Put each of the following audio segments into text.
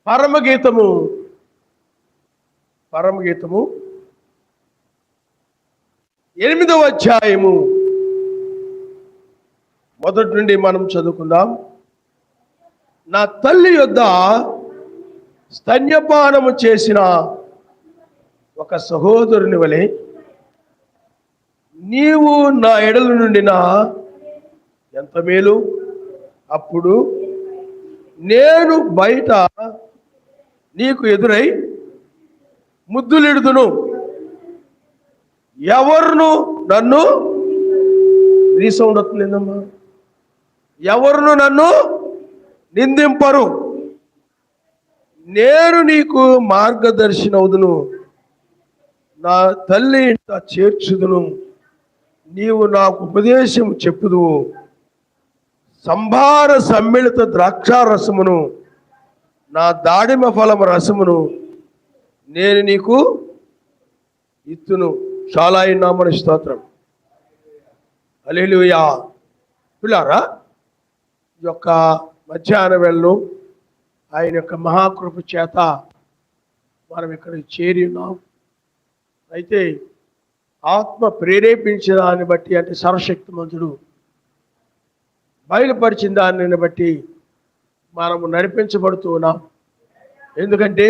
పరమగీతము 8వ అధ్యాయము మొదటి నుండి మనం చదువుకుందాం. నా తల్లి యొద్ద స్తన్యపానము చేసిన ఒక సహోదరుని వలె నీవు నా ఎడల నుండిన ఎంత మేలు. అప్పుడు నేను బయట నీకు ఎదురై ముద్దులిడుదును. ఎవరును నన్ను రీసౌండ్ అవుతుందమ్మా, ఎవరును నన్ను నిందింపరు. నేను నీకు మార్గదర్శనవుదును, నా తల్లి ఇంట చేర్చుదును. నీవు నాకు ఉపదేశం చెప్పుదువు. సంభార సమ్మిళిత ద్రాక్షారసమును నా దాడిమ ఫలము రసమును నేను నీకు ఇత్తును. చాలా నామని స్తోత్రం. హల్లెలూయా. పిల్లారా, ఈ యొక్క మధ్యాహ్న వేళలో ఆయన యొక్క మహాకృప చేత మనం ఇక్కడ చేరి ఉన్నాం. అయితే ఆత్మ ప్రేరేపించిన దాన్ని బట్టి, అంటే సర్వశక్తిమంతుడు బయలుపరిచిన దానిని బట్టి మనము నడిపించబడుతూ ఉన్నాం. ఎందుకంటే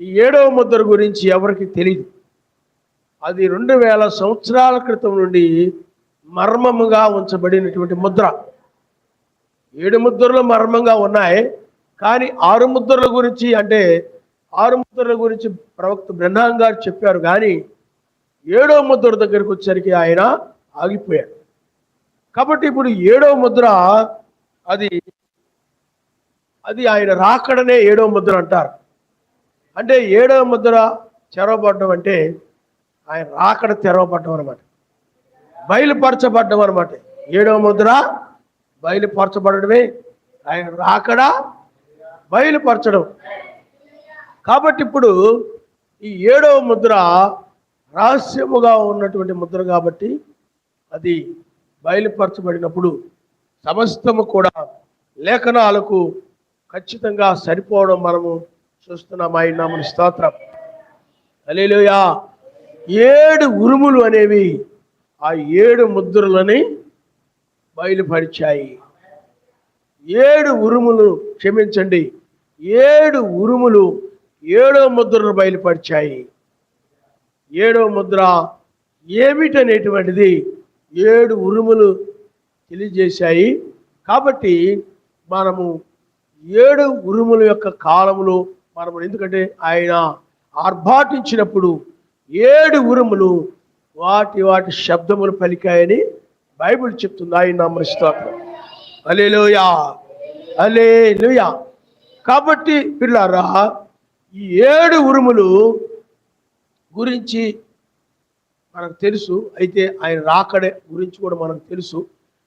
ఈ 7వ ముద్ర గురించి ఎవరికి తెలియదు. అది 2000 సంవత్సరాల క్రితం నుండి మర్మముగా ఉంచబడినటువంటి ముద్ర. 7 ముద్రలు మర్మంగా ఉన్నాయి, కానీ 6 ముద్రల గురించి, అంటే 6 ముద్రల గురించి ప్రవక్త బ్రహ్నాం గారు చెప్పారు. కానీ 7వ ముద్ర దగ్గరికి వచ్చేసరికి ఆయన ఆగిపోయారు. కాబట్టి ఇప్పుడు 7వ ముద్ర అది ఆయన రాకడనే 7వ ముద్ర అంటారు. అంటే 7వ ముద్ర తెరవబడ్డం అంటే ఆయన రాకడ తెరవబడ్డం అనమాట, బయలుపరచబడ్డం అనమాట. 7వ ముద్ర బయలుపరచబడమే, ఆయన రాకడ బయలుపరచడం. కాబట్టి ఇప్పుడు ఈ 7వ ముద్ర రహస్యముగా ఉన్నటువంటి ముద్ర కాబట్టి అది బయలుపరచబడినప్పుడు సమస్తము కూడా లేఖనాలకు ఖచ్చితంగా సరిపోవడం మనము చూస్తున్నాం. ఆయన నామమున స్తోత్రం. హల్లెలూయా. 7 ఉరుములు అనేవి ఆ 7 ముద్రలని బయలుపరిచాయి. 7 ఉరుములు, క్షమించండి, 7 ఉరుములు 7వ ముద్రను బయలుపరిచాయి. 7వ ముద్ర ఏమిటనేటువంటిది 7 ఉరుములు తెలియజేశాయి. కాబట్టి మనము 7 ఉరుముల యొక్క కాలములు మనము, ఎందుకంటే ఆయన ఆర్భాటించినప్పుడు 7 ఉరుములు వాటి శబ్దములు పలికాయని బైబిల్ చెప్తుంది. ఆయన నామమున స్తోత్రం. హల్లెలూయా, హల్లెలూయా. కాబట్టి పిల్లారా, ఈ 7 ఉరుములు గురించి మనకు తెలుసు. అయితే ఆయన రాకడే గురించి కూడా మనకు తెలుసు.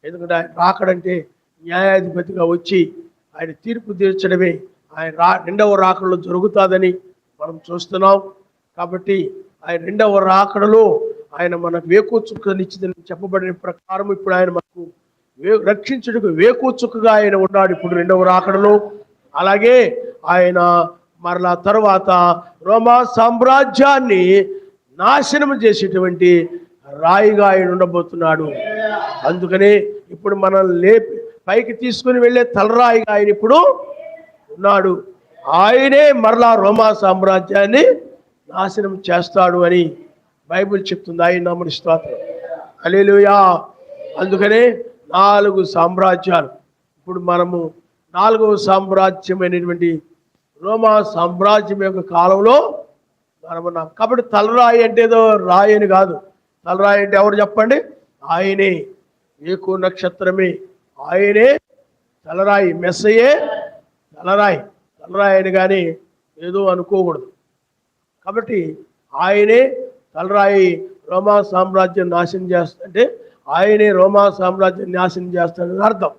ఎందుకంటే ఆయన రాకడంటే న్యాయాధిపతిగా వచ్చి ఆయన తీర్పు తీర్చడమే ఆయన 2వ రాకడలో జరుగుతుందని మనం చూస్తున్నాం. కాబట్టి ఆయన 2వ రాకడలో ఆయన మనకు వేకోచుక్కనిచ్చిందని చెప్పబడిన ప్రకారం ఇప్పుడు ఆయన మనకు రక్షించుటకు వేకోచుక్కగా ఆయన ఉన్నాడు ఇప్పుడు 2వ రాకడలో. అలాగే ఆయన మరలా తర్వాత రోమా సామ్రాజ్యాన్ని నాశనం చేసేటువంటి రాయిగా ఆయన ఉండబోతున్నాడు. అందుకనే ఇప్పుడు మనల్ని పైకి తీసుకుని వెళ్ళే తలరాయిగా ఆయన ఇప్పుడు ఉన్నాడు. ఆయనే మరలా రోమా సామ్రాజ్యాన్ని నాశనం చేస్తాడు అని బైబిల్ చెప్తుంది. ఆయన నామమున స్తోత్రం. హల్లెలూయా. అందుకనే 4 సామ్రాజ్యాలు, ఇప్పుడు మనము 4వ సామ్రాజ్యమైనటువంటి రోమా సామ్రాజ్యం యొక్క కాలంలో మనం ఉన్నాం. కాబట్టి తలరాయి అంటే ఏదో రాయి అని కాదు. తలరాయి అంటే ఎవరు చెప్పండి? ఆయనే, ఏకో నక్షత్రమే, ఆయనే తలరాయి, మెస్సయే తలరాయి. తలరాయి అని కానీ ఏదో అనుకోకూడదు. కాబట్టి ఆయనే తలరాయి రోమా సామ్రాజ్యం నాశనం చేస్తాడంటే ఆయనే రోమా సామ్రాజ్యం నాశనం చేస్తాడని అర్థం.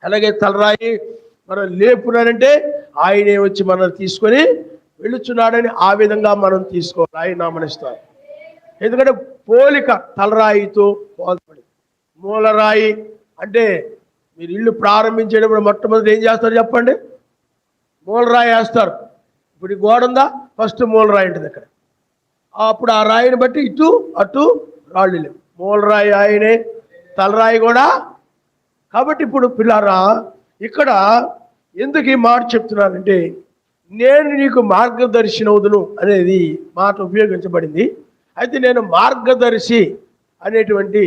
అలాగే తలరాయి మనం లేపునాడంటే ఆయనే వచ్చి మనం తీసుకొని వెళ్ళుచున్నాడని ఆ విధంగా మనం తీసుకోవాలి. ఆయన నామనిస్తారు. ఎందుకంటే పోలిక తలరాయితో పోల్పడి. మూలరాయి అంటే మీరు ఇల్లు ప్రారంభించేటప్పుడు మొట్టమొదటి ఏం చేస్తారు చెప్పండి? మూలరాయి వేస్తారు. ఇప్పుడు ఈ గోడ ఉందా, ఫస్ట్ మూలరాయి ఉంటుంది అక్కడ. అప్పుడు ఆ రాయిని బట్టి ఇటు అటు రాళ్ళు లేవు. మూలరాయి ఆయనే, తలరాయి కూడా. కాబట్టి ఇప్పుడు పిల్లారా, ఇక్కడ ఎందుకు ఈ మాట చెప్తున్నానంటే, నేను నీకు మార్గదర్శినవుదును అనేది మాట ఉపయోగించబడింది. అయితే నేను మార్గదర్శి అనేటువంటి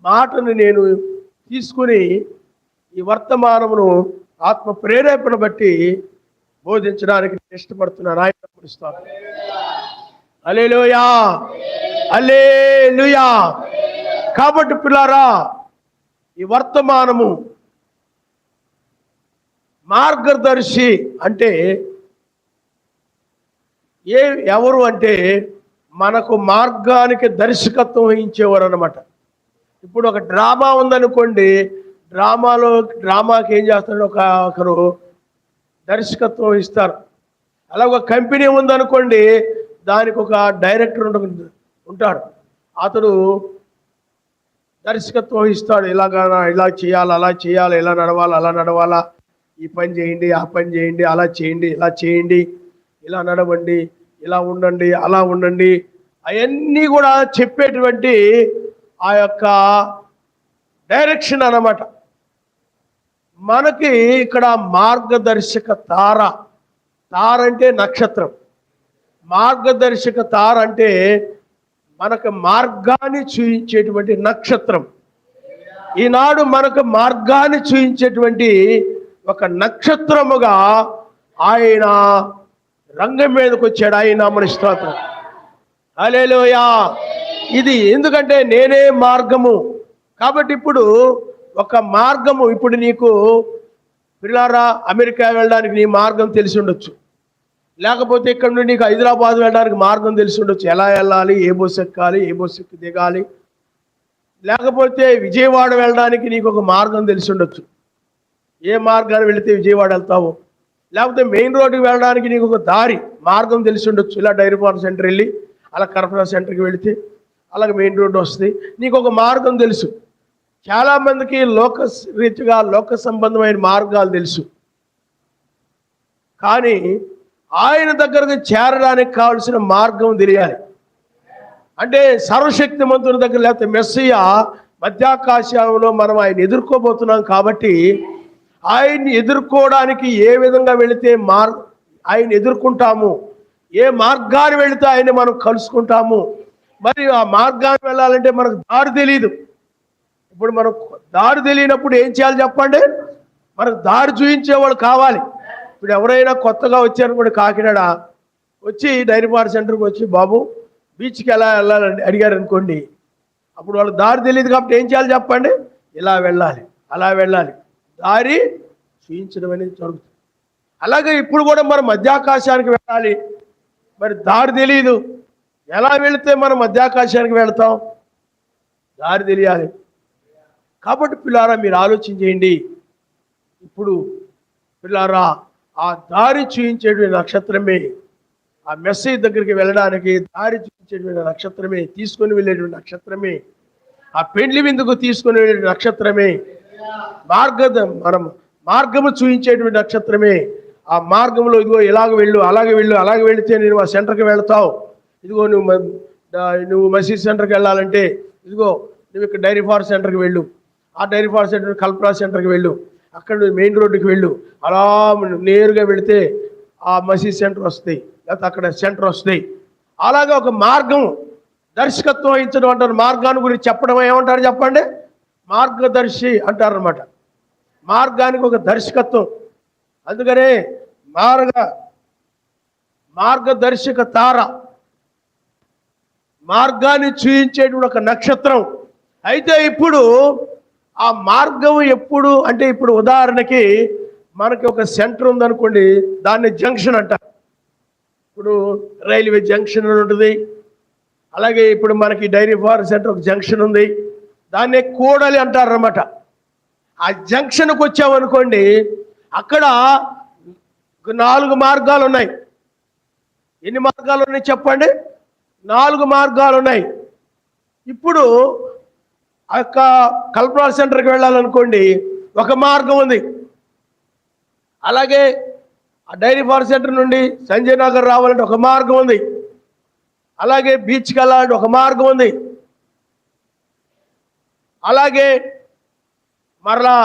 మాటను నేను తీసుకుని ఈ వర్తమానమును ఆత్మ ప్రేరేపణ బట్టి బోధించడానికి ఇష్టపడుతున్నాను. ఆయన నమ్ముస్తాను. హల్లెలూయా, హల్లెలూయా. కాబట్టి పిల్లారా, ఈ వర్తమానము మార్గదర్శి అంటే ఎవరు అంటే మనకు మార్గానికి దర్శకత్వం వహించేవారు అన్నమాట. ఇప్పుడు ఒక డ్రామా ఉందనుకోండి, డ్రామాకి ఏం చేస్తాడు, ఒకరు దర్శకత్వం వహిస్తారు. అలా ఒక కంపెనీ ఉందనుకోండి, దానికి ఒక డైరెక్టర్ ఉంటాడు. అతడు దర్శకత్వం వహిస్తాడు. ఇలా చేయాలి, అలా చేయాలి, ఇలా నడవాలి, అలా నడవాలా, ఈ పని చేయండి, ఆ పని చేయండి, అలా చేయండి, ఇలా చేయండి, ఇలా నడవండి, ఇలా ఉండండి, అలా ఉండండి, అవన్నీ కూడా చెప్పేటువంటి ఆ యొక్క డైరెక్షన్ అన్నమాట. మనకి ఇక్కడ మార్గదర్శక తార అంటే నక్షత్రం. మార్గదర్శక తార అంటే మనకు మార్గాన్ని చూయించేటువంటి నక్షత్రం. ఈనాడు మనకు మార్గాన్ని చూయించేటువంటి ఒక నక్షత్రముగా ఆయన రంగం మీదకి వచ్చాడు. ఆయన మన స్తోత్రం. హల్లెలూయా. ఇది ఎందుకంటే నేనే మార్గము. కాబట్టి ఇప్పుడు ఒక మార్గము, ఇప్పుడు నీకు పిల్లారా అమెరికా వెళ్ళడానికి నీ మార్గం తెలిసి ఉండొచ్చు, లేకపోతే ఇక్కడ నుండి నీకు హైదరాబాద్ వెళ్ళడానికి మార్గం తెలిసి ఉండొచ్చు, ఎలా వెళ్ళాలి, ఏ బస్సు ఎక్కాలి, ఏ బస్సు ఎక్కి దిగాలి. లేకపోతే విజయవాడ వెళ్ళడానికి నీకు ఒక మార్గం తెలిసి ఉండొచ్చు, ఏ మార్గాన్ని వెళితే విజయవాడ వెళ్తావు. లేకపోతే మెయిన్ రోడ్డుకి వెళ్ళడానికి నీకు ఒక మార్గం తెలిసి ఉండొచ్చు, ఇలా డైరీ ఫార్మ్ సెంటర్ వెళ్ళి అలా కర్పూర సెంటర్కి వెళితే అలాగే మెయిన్ రోడ్డు వస్తుంది, నీకు ఒక మార్గం తెలుసు. చాలామందికి లోక సంబంధమైన మార్గాలు తెలుసు, కానీ ఆయన దగ్గరకు చేరడానికి కావలసిన మార్గం తెలియాలి. అంటే సర్వశక్తిమంతుని దగ్గర, లేకపోతే మెస్సియా మధ్యాకాశంలో మనం ఆయన ఎదుర్కోబోతున్నాం. కాబట్టి ఆయన్ని ఎదుర్కోవడానికి ఏ విధంగా వెళితే ఆయన ఎదుర్కొంటాము, ఏ మార్గాన్ని వెళితే ఆయన్ని మనం కలుసుకుంటాము. మరి ఆ మార్గాన్ని వెళ్ళాలంటే మనకు దారి తెలియదు. ఇప్పుడు మనకు దారి తెలియనప్పుడు ఏం చేయాలి చెప్పండి? మనకు దారి చూపించేవాడు కావాలి. ఇప్పుడు ఎవరైనా కొత్తగా వచ్చారనుకోండి, కాకినాడ వచ్చి డైరీ ఫార్మ్ సెంటర్కి వచ్చి బాబు బీచ్కి ఎలా వెళ్ళాలని అడిగారు అనుకోండి, అప్పుడు వాళ్ళకి దారి తెలియదు. కాబట్టి ఏం చేయాలి చెప్పండి? ఇలా వెళ్ళాలి, అలా వెళ్ళాలి, దారి చూపించడం అనేది జరుగుతుంది. అలాగే ఇప్పుడు కూడా మనం మధ్యాకాశానికి వెళ్ళాలి, మరి దారి తెలియదు. ఎలా వెళితే మనం మధ్యాకాశానికి వెళతాం? దారి తెలియాలి. కాబట్టి పిల్లారా మీరు ఆలోచన చేయండి. ఇప్పుడు పిల్లారా ఆ దారి చూపించేటువంటి నక్షత్రమే, ఆ మెసేజ్ దగ్గరికి వెళ్ళడానికి దారి చూపించేటువంటి నక్షత్రమే, తీసుకొని వెళ్ళేటువంటి నక్షత్రమే, ఆ పెండ్లి విందుకు తీసుకొని వెళ్ళే నక్షత్రమే, మనం మార్గము చూపించేటువంటి నక్షత్రమే. ఆ మార్గంలో ఇదిగో ఇలాగ వెళ్ళు, అలాగే వెళ్ళు, అలాగే వెళితే నేను ఆ సెంటర్కి వెళతావు. ఇదిగో నువ్వు మసీద్ సెంటర్కి వెళ్ళాలంటే ఇదిగో నువ్వు ఇక్కడ డైరీ ఫార్మ్ సెంటర్కి వెళ్ళు, ఆ డైరీ ఫార్మ్ సెంటర్ కల్పనా సెంటర్కి వెళ్ళు, అక్కడ నువ్వు మెయిన్ రోడ్డుకి వెళ్ళు, అలా నేరుగా వెళితే ఆ మసీద్ సెంటర్ వస్తాయి, లేకపోతే అక్కడ సెంటర్ వస్తాయి. అలాగే ఒక మార్గం దర్శకత్వం వహించడం అంటారు. మార్గాన్ని గురించి చెప్పడం ఏమంటారు చెప్పండి? మార్గదర్శి అంటారు అన్నమాట. మార్గానికి ఒక దర్శకత్వం. అందుకనే మార్గదర్శక తార, మార్గాన్ని చూపించేటువంటి ఒక నక్షత్రం. అయితే ఇప్పుడు ఆ మార్గం ఎప్పుడు అంటే, ఇప్పుడు ఉదాహరణకి మనకి ఒక సెంటర్ ఉందనుకోండి, దాన్ని జంక్షన్ అంటారు. ఇప్పుడు రైల్వే జంక్షన్ ఉంటుంది, అలాగే ఇప్పుడు మనకి డైరీ ఫార్మ్ సెంటర్ ఒక జంక్షన్ ఉంది, దాన్ని కూడలి అంటారు అన్నమాట. ఆ జంక్షన్కి వచ్చామనుకోండి, అక్కడ 4 మార్గాలు ఉన్నాయి. ఎన్ని మార్గాలు ఉన్నాయి చెప్పండి? 4 మార్గాలు ఉన్నాయి. ఇప్పుడు ఆ యొక్క కల్పనా సెంటర్కి వెళ్ళాలనుకోండి, ఒక మార్గం ఉంది. అలాగే ఆ డైరీ ఫార్ సెంటర్ నుండి సంజయ్ నగర్ రావాలంటే ఒక మార్గం ఉంది, అలాగే బీచ్కి వెళ్ళాలంటే ఒక మార్గం ఉంది, అలాగే మరలా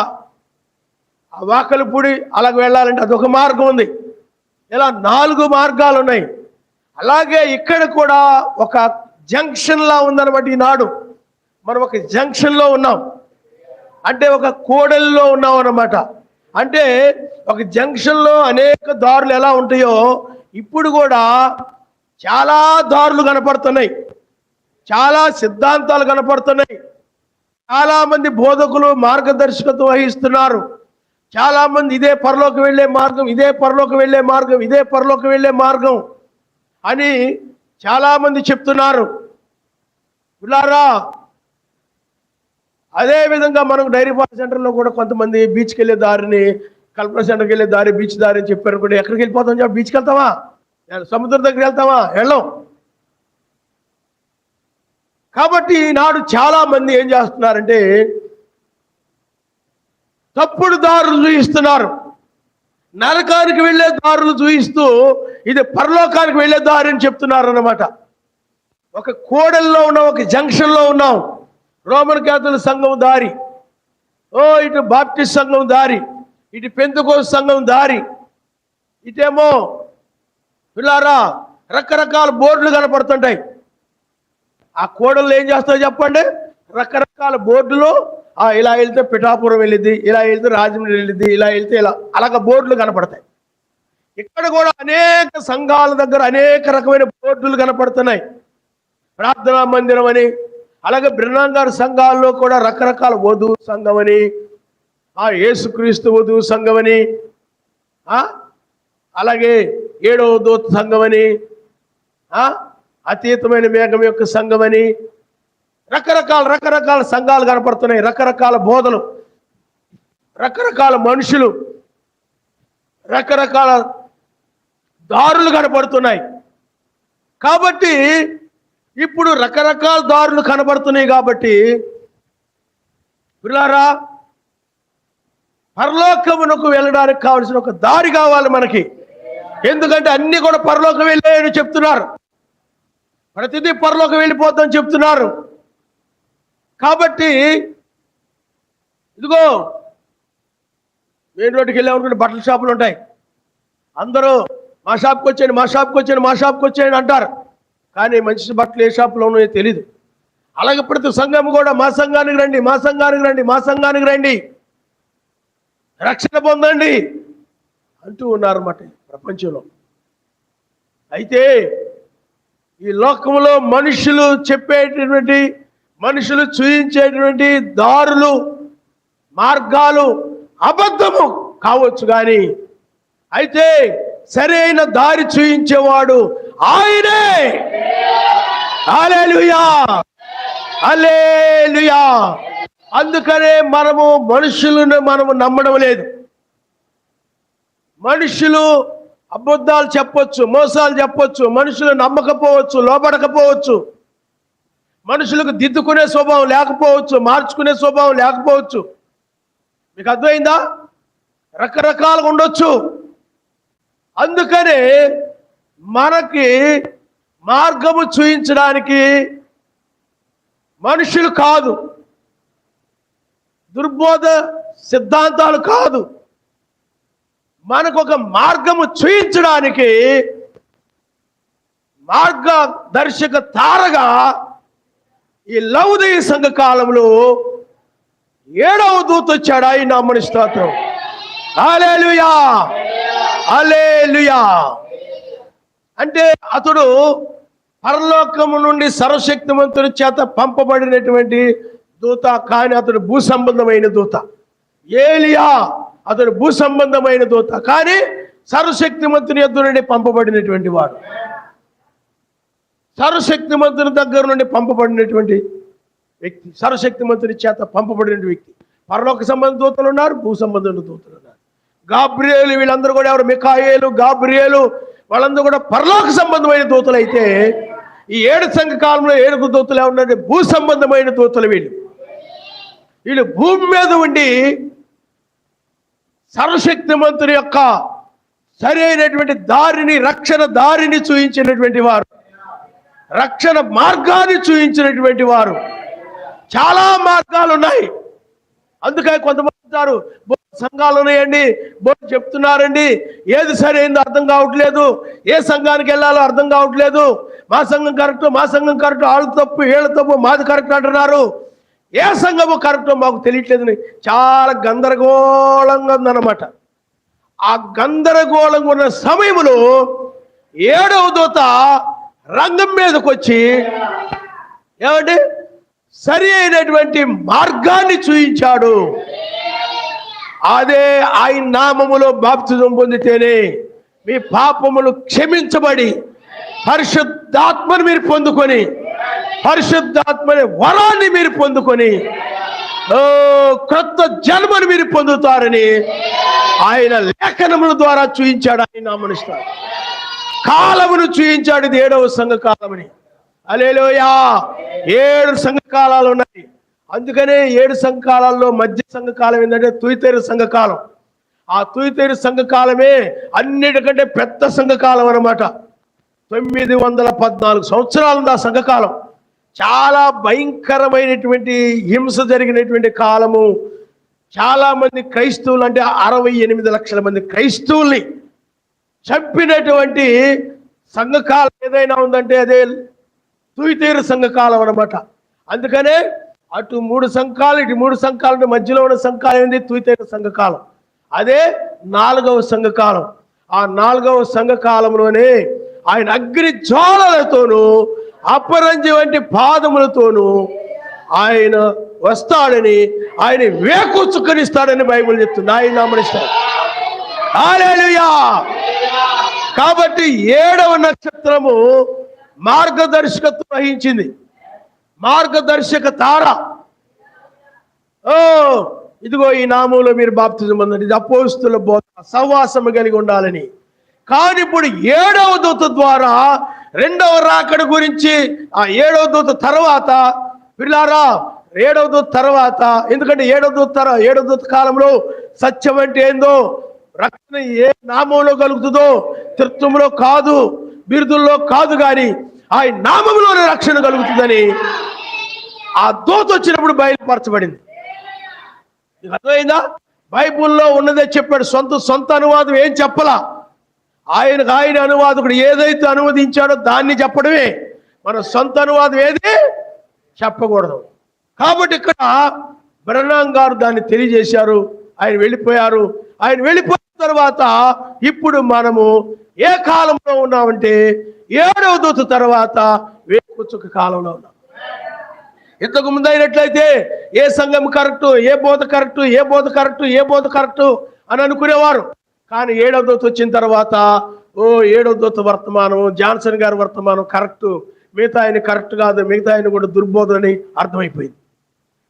వాకలపూడి అలాగే వెళ్ళాలంటే అదొక మార్గం ఉంది. ఇలా 4 మార్గాలు ఉన్నాయి. అలాగే ఇక్కడ కూడా ఒక జంక్షన్లా ఉందన్నమాట. ఈనాడు మనం ఒక జంక్షన్లో ఉన్నాం, అంటే ఒక కూడలిలో ఉన్నాం అన్నమాట. అంటే ఒక జంక్షన్లో అనేక దారులు ఎలా ఉంటాయో ఇప్పుడు కూడా చాలా దారులు కనపడుతున్నాయి, చాలా సిద్ధాంతాలు కనపడుతున్నాయి, చాలా మంది బోధకులు మార్గదర్శకత్వం వహిస్తున్నారు. చాలా మంది ఇదే పరలోకి వెళ్ళే మార్గం, ఇదే పరలోకి వెళ్ళే మార్గం, ఇదే పరలోకి వెళ్ళే మార్గం అని చాలా మంది చెప్తున్నారు. పిల్లారా, అదే విధంగా మనకు డైరీ ఫార్మ్ సెంటర్లో కూడా కొంతమంది బీచ్కి వెళ్ళే దారిని, కల్పన సెంటర్కి వెళ్ళే దారి బీచ్ దారి అని చెప్పారు కూడా. ఎక్కడికి వెళ్ళిపోతాం చెప్పి? బీచ్కి వెళ్తామా? సముద్రం దగ్గర వెళ్తామా? వెళ్ళం. కాబట్టి ఈనాడు చాలా మంది ఏం చేస్తున్నారంటే తప్పుడు దారులు చూయిస్తున్నారు. నరకానికి వెళ్ళే దారులు చూయిస్తూ ఇది పరలోకానికి వెళ్ళే దారి అని చెప్తున్నారు అన్నమాట. ఒక కోడల్లో ఉన్నాం, ఒక జంక్షన్లో ఉన్నాం. రోమన్ క్యాథలిక్ సంఘం దారి, ఇటు బాప్టిస్ట్ సంఘం దారి, ఇటు పెంతెకోస్తు సంఘం దారి, ఇటేమో పిల్లారా రకరకాల బోర్డులు కనపడుతుంటాయి. ఆ కోడళ్ళు ఏం చేస్తారో చెప్పండి? రకరకాల బోర్డులు, ఇలా వెళ్తే పిఠాపురం వెళ్ళిద్ది, ఇలా వెళ్తే రాజమండ్రి వెళ్ళిద్ది, ఇలా వెళ్తే ఇలా, అలాగ బోర్డులు కనపడతాయి. ఇక్కడ కూడా అనేక సంఘాల దగ్గర అనేక రకమైన బోర్డులు కనపడుతున్నాయి. ప్రార్థనా మందిరం అని, అలాగే బ్రహ్మంగారు సంఘాల్లో కూడా రకరకాల వధువు సంఘం అని, యేసుక్రీస్తు వధువు సంఘం అని, అలాగే 7వ దూత సంఘం అని, అతీతమైన మేఘం యొక్క సంఘం అని, రకరకాల సంఘాలు కనపడుతున్నాయి. రకరకాల బోధలు, రకరకాల మనుషులు, రకరకాల దారులు కనపడుతున్నాయి. కాబట్టి ఇప్పుడు రకరకాల దారులు కనబడుతున్నాయి. కాబట్టి పిల్లారా, పరలోకమునకు వెళ్ళడానికి కావలసిన ఒక దారి కావాలి మనకి. ఎందుకంటే అన్ని కూడా పరలోకం వెళ్ళాయని చెప్తున్నారు, ప్రతిదీ పరలోకం వెళ్ళిపోతామని చెప్తున్నారు. కాబట్టి ఇదిగో మెయిన్ రోడ్డుకి వెళ్ళామనుకుంటే బట్టల షాపులు ఉంటాయి. అందరూ మా షాప్కి వచ్చేయండి, మా షాప్కి వచ్చేయండి, మా షాప్కి వచ్చేయండి అంటారు. కానీ మంచి బట్టలు ఏ షాపులో ఉన్నాయో తెలీదు. అలాగే ప్రతి సంఘం కూడా మా సంఘానికి రండి, మా సంఘానికి రండి, మా సంఘానికి రండి, రక్షణ పొందండి అంటూ ఉన్నారన్నమాట ప్రపంచంలో. అయితే ఈ లోకంలో మనుషులు చెప్పేటటువంటి, మనుషులు చూయించేటువంటి దారులు, మార్గాలు అబద్ధము కావచ్చు, కానీ అయితే సరైన దారి చూయించేవాడు ఆయనే. హల్లెలూయా, హల్లెలూయా. అందుకనే మనుషులను నమ్మడం లేదు. మనుషులు అబద్ధాలు చెప్పొచ్చు, మోసాలు చెప్పొచ్చు, మనుషులు నమ్మకపోవచ్చు, లోబడకపోవచ్చు, మనుషులకు దిద్దుకునే స్వభావం లేకపోవచ్చు, మార్చుకునే స్వభావం లేకపోవచ్చు. మీకు అర్థమైందా? రకరకాలుగా ఉండొచ్చు. అందుకనే మనకి మార్గము చూయించడానికి మనుషులు కాదు, దుర్బోధ సిద్ధాంతాలు కాదు, మనకు ఒక మార్గము చూయించడానికి మార్గదర్శక తారగా ఈ లౌదీయ సంఘ కాలంలో 7వ దూత వచ్చాడు. ఆయన నామమున స్తోత్రం. హల్లెలూయా, హల్లెలూయా. అంటే అతడు పరలోకము నుండి సర్వశక్తిమంతుని చేత పంపబడినటువంటి దూత, కానీ అతడు భూ సంబంధమైన దూత. ఏలియా అతడు భూ సంబంధమైన దూత, కానీ సర్వశక్తిమంతుని యొద్ద నుండి పంపబడినటువంటి వాడు, సర్వశక్తిమంతుని దగ్గర నుండి పంపబడినటువంటి వ్యక్తి, సర్వశక్తిమంతుని చేత పంపబడిన వ్యక్తి. పరలోక సంబంధ దూతలు ఉన్నారు, భూ సంబంధమైన దూతలు ఉన్నారు. గాబ్రియేలు, వీళ్ళందరూ కూడా ఎవరు? మిఖాయేలు, గాబ్రియేలు, వాళ్ళందరూ కూడా పరలోక సంబంధమైన దూతలు. అయితే ఈ 7 సంఘ కాలంలో 7 దూతలు ఏమన్నారు? భూ సంబంధమైన దూతలు. వీళ్ళు భూమి మీద ఉండి సర్వశక్తిమంతుని యొక్క సరి అయినటువంటి దారిని, రక్షణ దారిని చూయించినటువంటి వారు, రక్షణ మార్గాన్ని చూయించినటువంటి వారు. చాలా మార్గాలు ఉన్నాయి. అందుకని కొంతమంది అంటారు, సంఘాలు ఉన్నాయండి, బోర్డు చెప్తున్నారండి, ఏది సరైందో అర్థం కావట్లేదు, ఏ సంఘానికి వెళ్ళాలో అర్థం కావట్లేదు, మా సంఘం కరెక్ట్, మా సంఘం కరెక్ట్, వాళ్ళు తప్పు, వీళ్ళ తప్పు, మాది కరెక్ట్ అంటున్నారు, ఏ సంఘము కరెక్టో మాకు తెలియట్లేదని చాలా గందరగోళంగా ఉందన్నమాట. ఆ గందరగోళంగా ఉన్న సమయంలో 7వ దూత రంగం మీదకి వచ్చి ఏమంటే సరి అయినటువంటి మార్గాన్ని చూయించాడు. అదే ఆయన నామములో బాప్తిజం పొందితేనే మీ పాపములు క్షమించబడి పరిశుద్ధాత్మను మీరు పొందుకొని, పరిశుద్ధాత్మని వరాన్ని మీరు పొందుకొని క్రొత్త జన్మను మీరు పొందుతారని ఆయన లేఖనముల ద్వారా చూయించాడు. ఆయన నామనుష్ఠానం కాలమును చూయించాడు. ఇది 7వ సంఘ కాలమని. హల్లెలూయా. 7 సంఘకాలాలు ఉన్నాయి. అందుకనే 7 సంఘకాలాల్లో మధ్య సంఘకాలం ఏంటంటే తుయితేరు సంఘకాలం. ఆ తుయితేరు సంఘకాలమే అన్నిటికంటే పెద్ద సంఘకాలం అన్నమాట. 914 సంవత్సరాలు ఉంది ఆ సంఘకాలం. చాలా భయంకరమైనటువంటి హింస జరిగినటువంటి కాలము. చాలా మంది క్రైస్తవులు, అంటే 68 లక్షల మంది క్రైస్తవుల్ని చంపినటువంటి సంఘకాలం ఏదైనా ఉందంటే అదే తుయితేరు సంఘకాలం అన్నమాట. అందుకనే అటు 3 సంఘాలు, ఇటు 3 సంఘాలు, మధ్యలో ఉన్న సంఘకాలం ఏంది తుయితేరు సంఘకాలం. అదే 4వ సంఘకాలం. ఆ 4వ సంఘకాలంలోనే ఆయన అగ్ని జ్వాలలతోనూ అపరంజి వంటి పాదములతోనూ ఆయన వస్తాడని, ఆయన వేకుచుక్కనిస్తాడని బైబిల్ చెప్తుంది. ఆయన నామనిస్తాడు. హల్లెలూయా. కాబట్టి 7వ నక్షత్రము మార్గదర్శకత్వం వహించింది. మార్గదర్శక తార. ఇదిగో ఈ నామంలో మీరు బాప్తిజం పొందండి, ఇది అపోస్తుల బోధ, సహవాసము కలిగి ఉండాలని. కానీ ఇప్పుడు 7వ దూత ద్వారా 2వ రాకడ గురించి, ఆ 7వ దూత తర్వాత పిల్లారా, 7వ దూత తర్వాత, ఎందుకంటే 7వ దూత కాలంలో సత్యం అంటే ఏందో, రక్షణ ఏ నామంలో కలుగుతుందో, తృత్వంలో కాదు, బిరుదుల్లో కాదు, కానీ ఆయన నామంలోనే రక్షణ కలుగుతుందని ఆ దూత వచ్చినప్పుడు బయలుపరచబడింది. అర్థమైందా? బైబుల్లో ఉన్నదే చెప్పాడు. సొంత అనువాదం ఏం చెప్పలా. ఆయన అనువాదకుడు ఏదైతే అనువదించాడో దాన్ని చెప్పడమే. మన సొంత అనువాదం ఏది చెప్పకూడదు. కాబట్టి ఇక్కడ బ్రహ్నాం గారు దాన్ని తెలియజేశారు. ఆయన వెళ్ళిపోయారు. ఆయన వెళ్ళిపోయిన తర్వాత ఇప్పుడు మనము ఏ కాలంలో ఉన్నామంటే 7వ దూత తర్వాత వేకుచుక్క కాలంలో ఉన్నాం. ఇంతకు ముందు అయినట్లయితే ఏ సంఘం కరెక్టు, ఏ బోధ కరెక్టు, ఏ బోధ కరెక్టు, ఏ బోధ కరెక్టు అని అనుకునేవారు. కానీ 7వ దూత వచ్చిన తర్వాత 7వ దూత వర్తమానం, జాన్సన్ గారి వర్తమానం కరెక్టు, మిగతా ఆయన కరెక్ట్ కాదు, మిగతా ఆయన కూడా దుర్బోధనని అర్థమైపోయింది.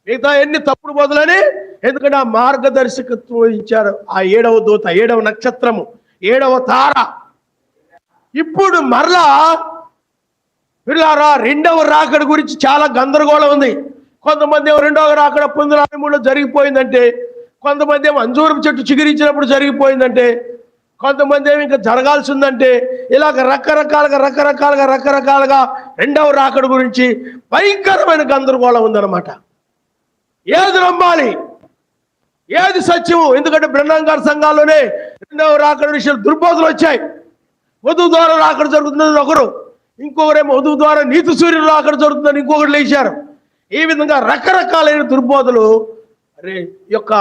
మిగతా ఎన్ని తప్పుడు బోధలని. ఎందుకంటే ఆ మార్గదర్శకత్వం ఇచ్చారు ఆ 7వ దూత, 7వ నక్షత్రము, 7వ తార. ఇప్పుడు మరలా పిల్లారా 2వ రాకడ గురించి చాలా గందరగోళం ఉంది. కొంతమంది 2వ రాకడ 1993లో జరిగిపోయిందంటే, కొంతమంది ఏమో అంజూరం చెట్టు చిగురించినప్పుడు జరిగిపోయిందంటే, కొంతమంది ఏమి ఇంకా జరగాల్సి ఉందంటే, ఇలాగ రకరకాలుగా 2వ రాకడ గురించి భయంకరమైన గందరగోళం ఉందన్నమాట. ఏది నమ్మాలి, ఏది సత్యము? ఎందుకంటే బ్రహ్నాం గారి సంఘాల్లోనే 2వ రాకడ విషయాలు దుర్బోధలు వచ్చాయి. వధువు ద్వారా రాకడ జరుగుతుందని ఒకరు, ఇంకొకరేమో వధువు ద్వారా నీతి సూర్యుడు రాకడ జరుగుతుందని ఇంకొకరు లేచారు. ఈ విధంగా రకరకాలైన దుర్బోధలు యొక్క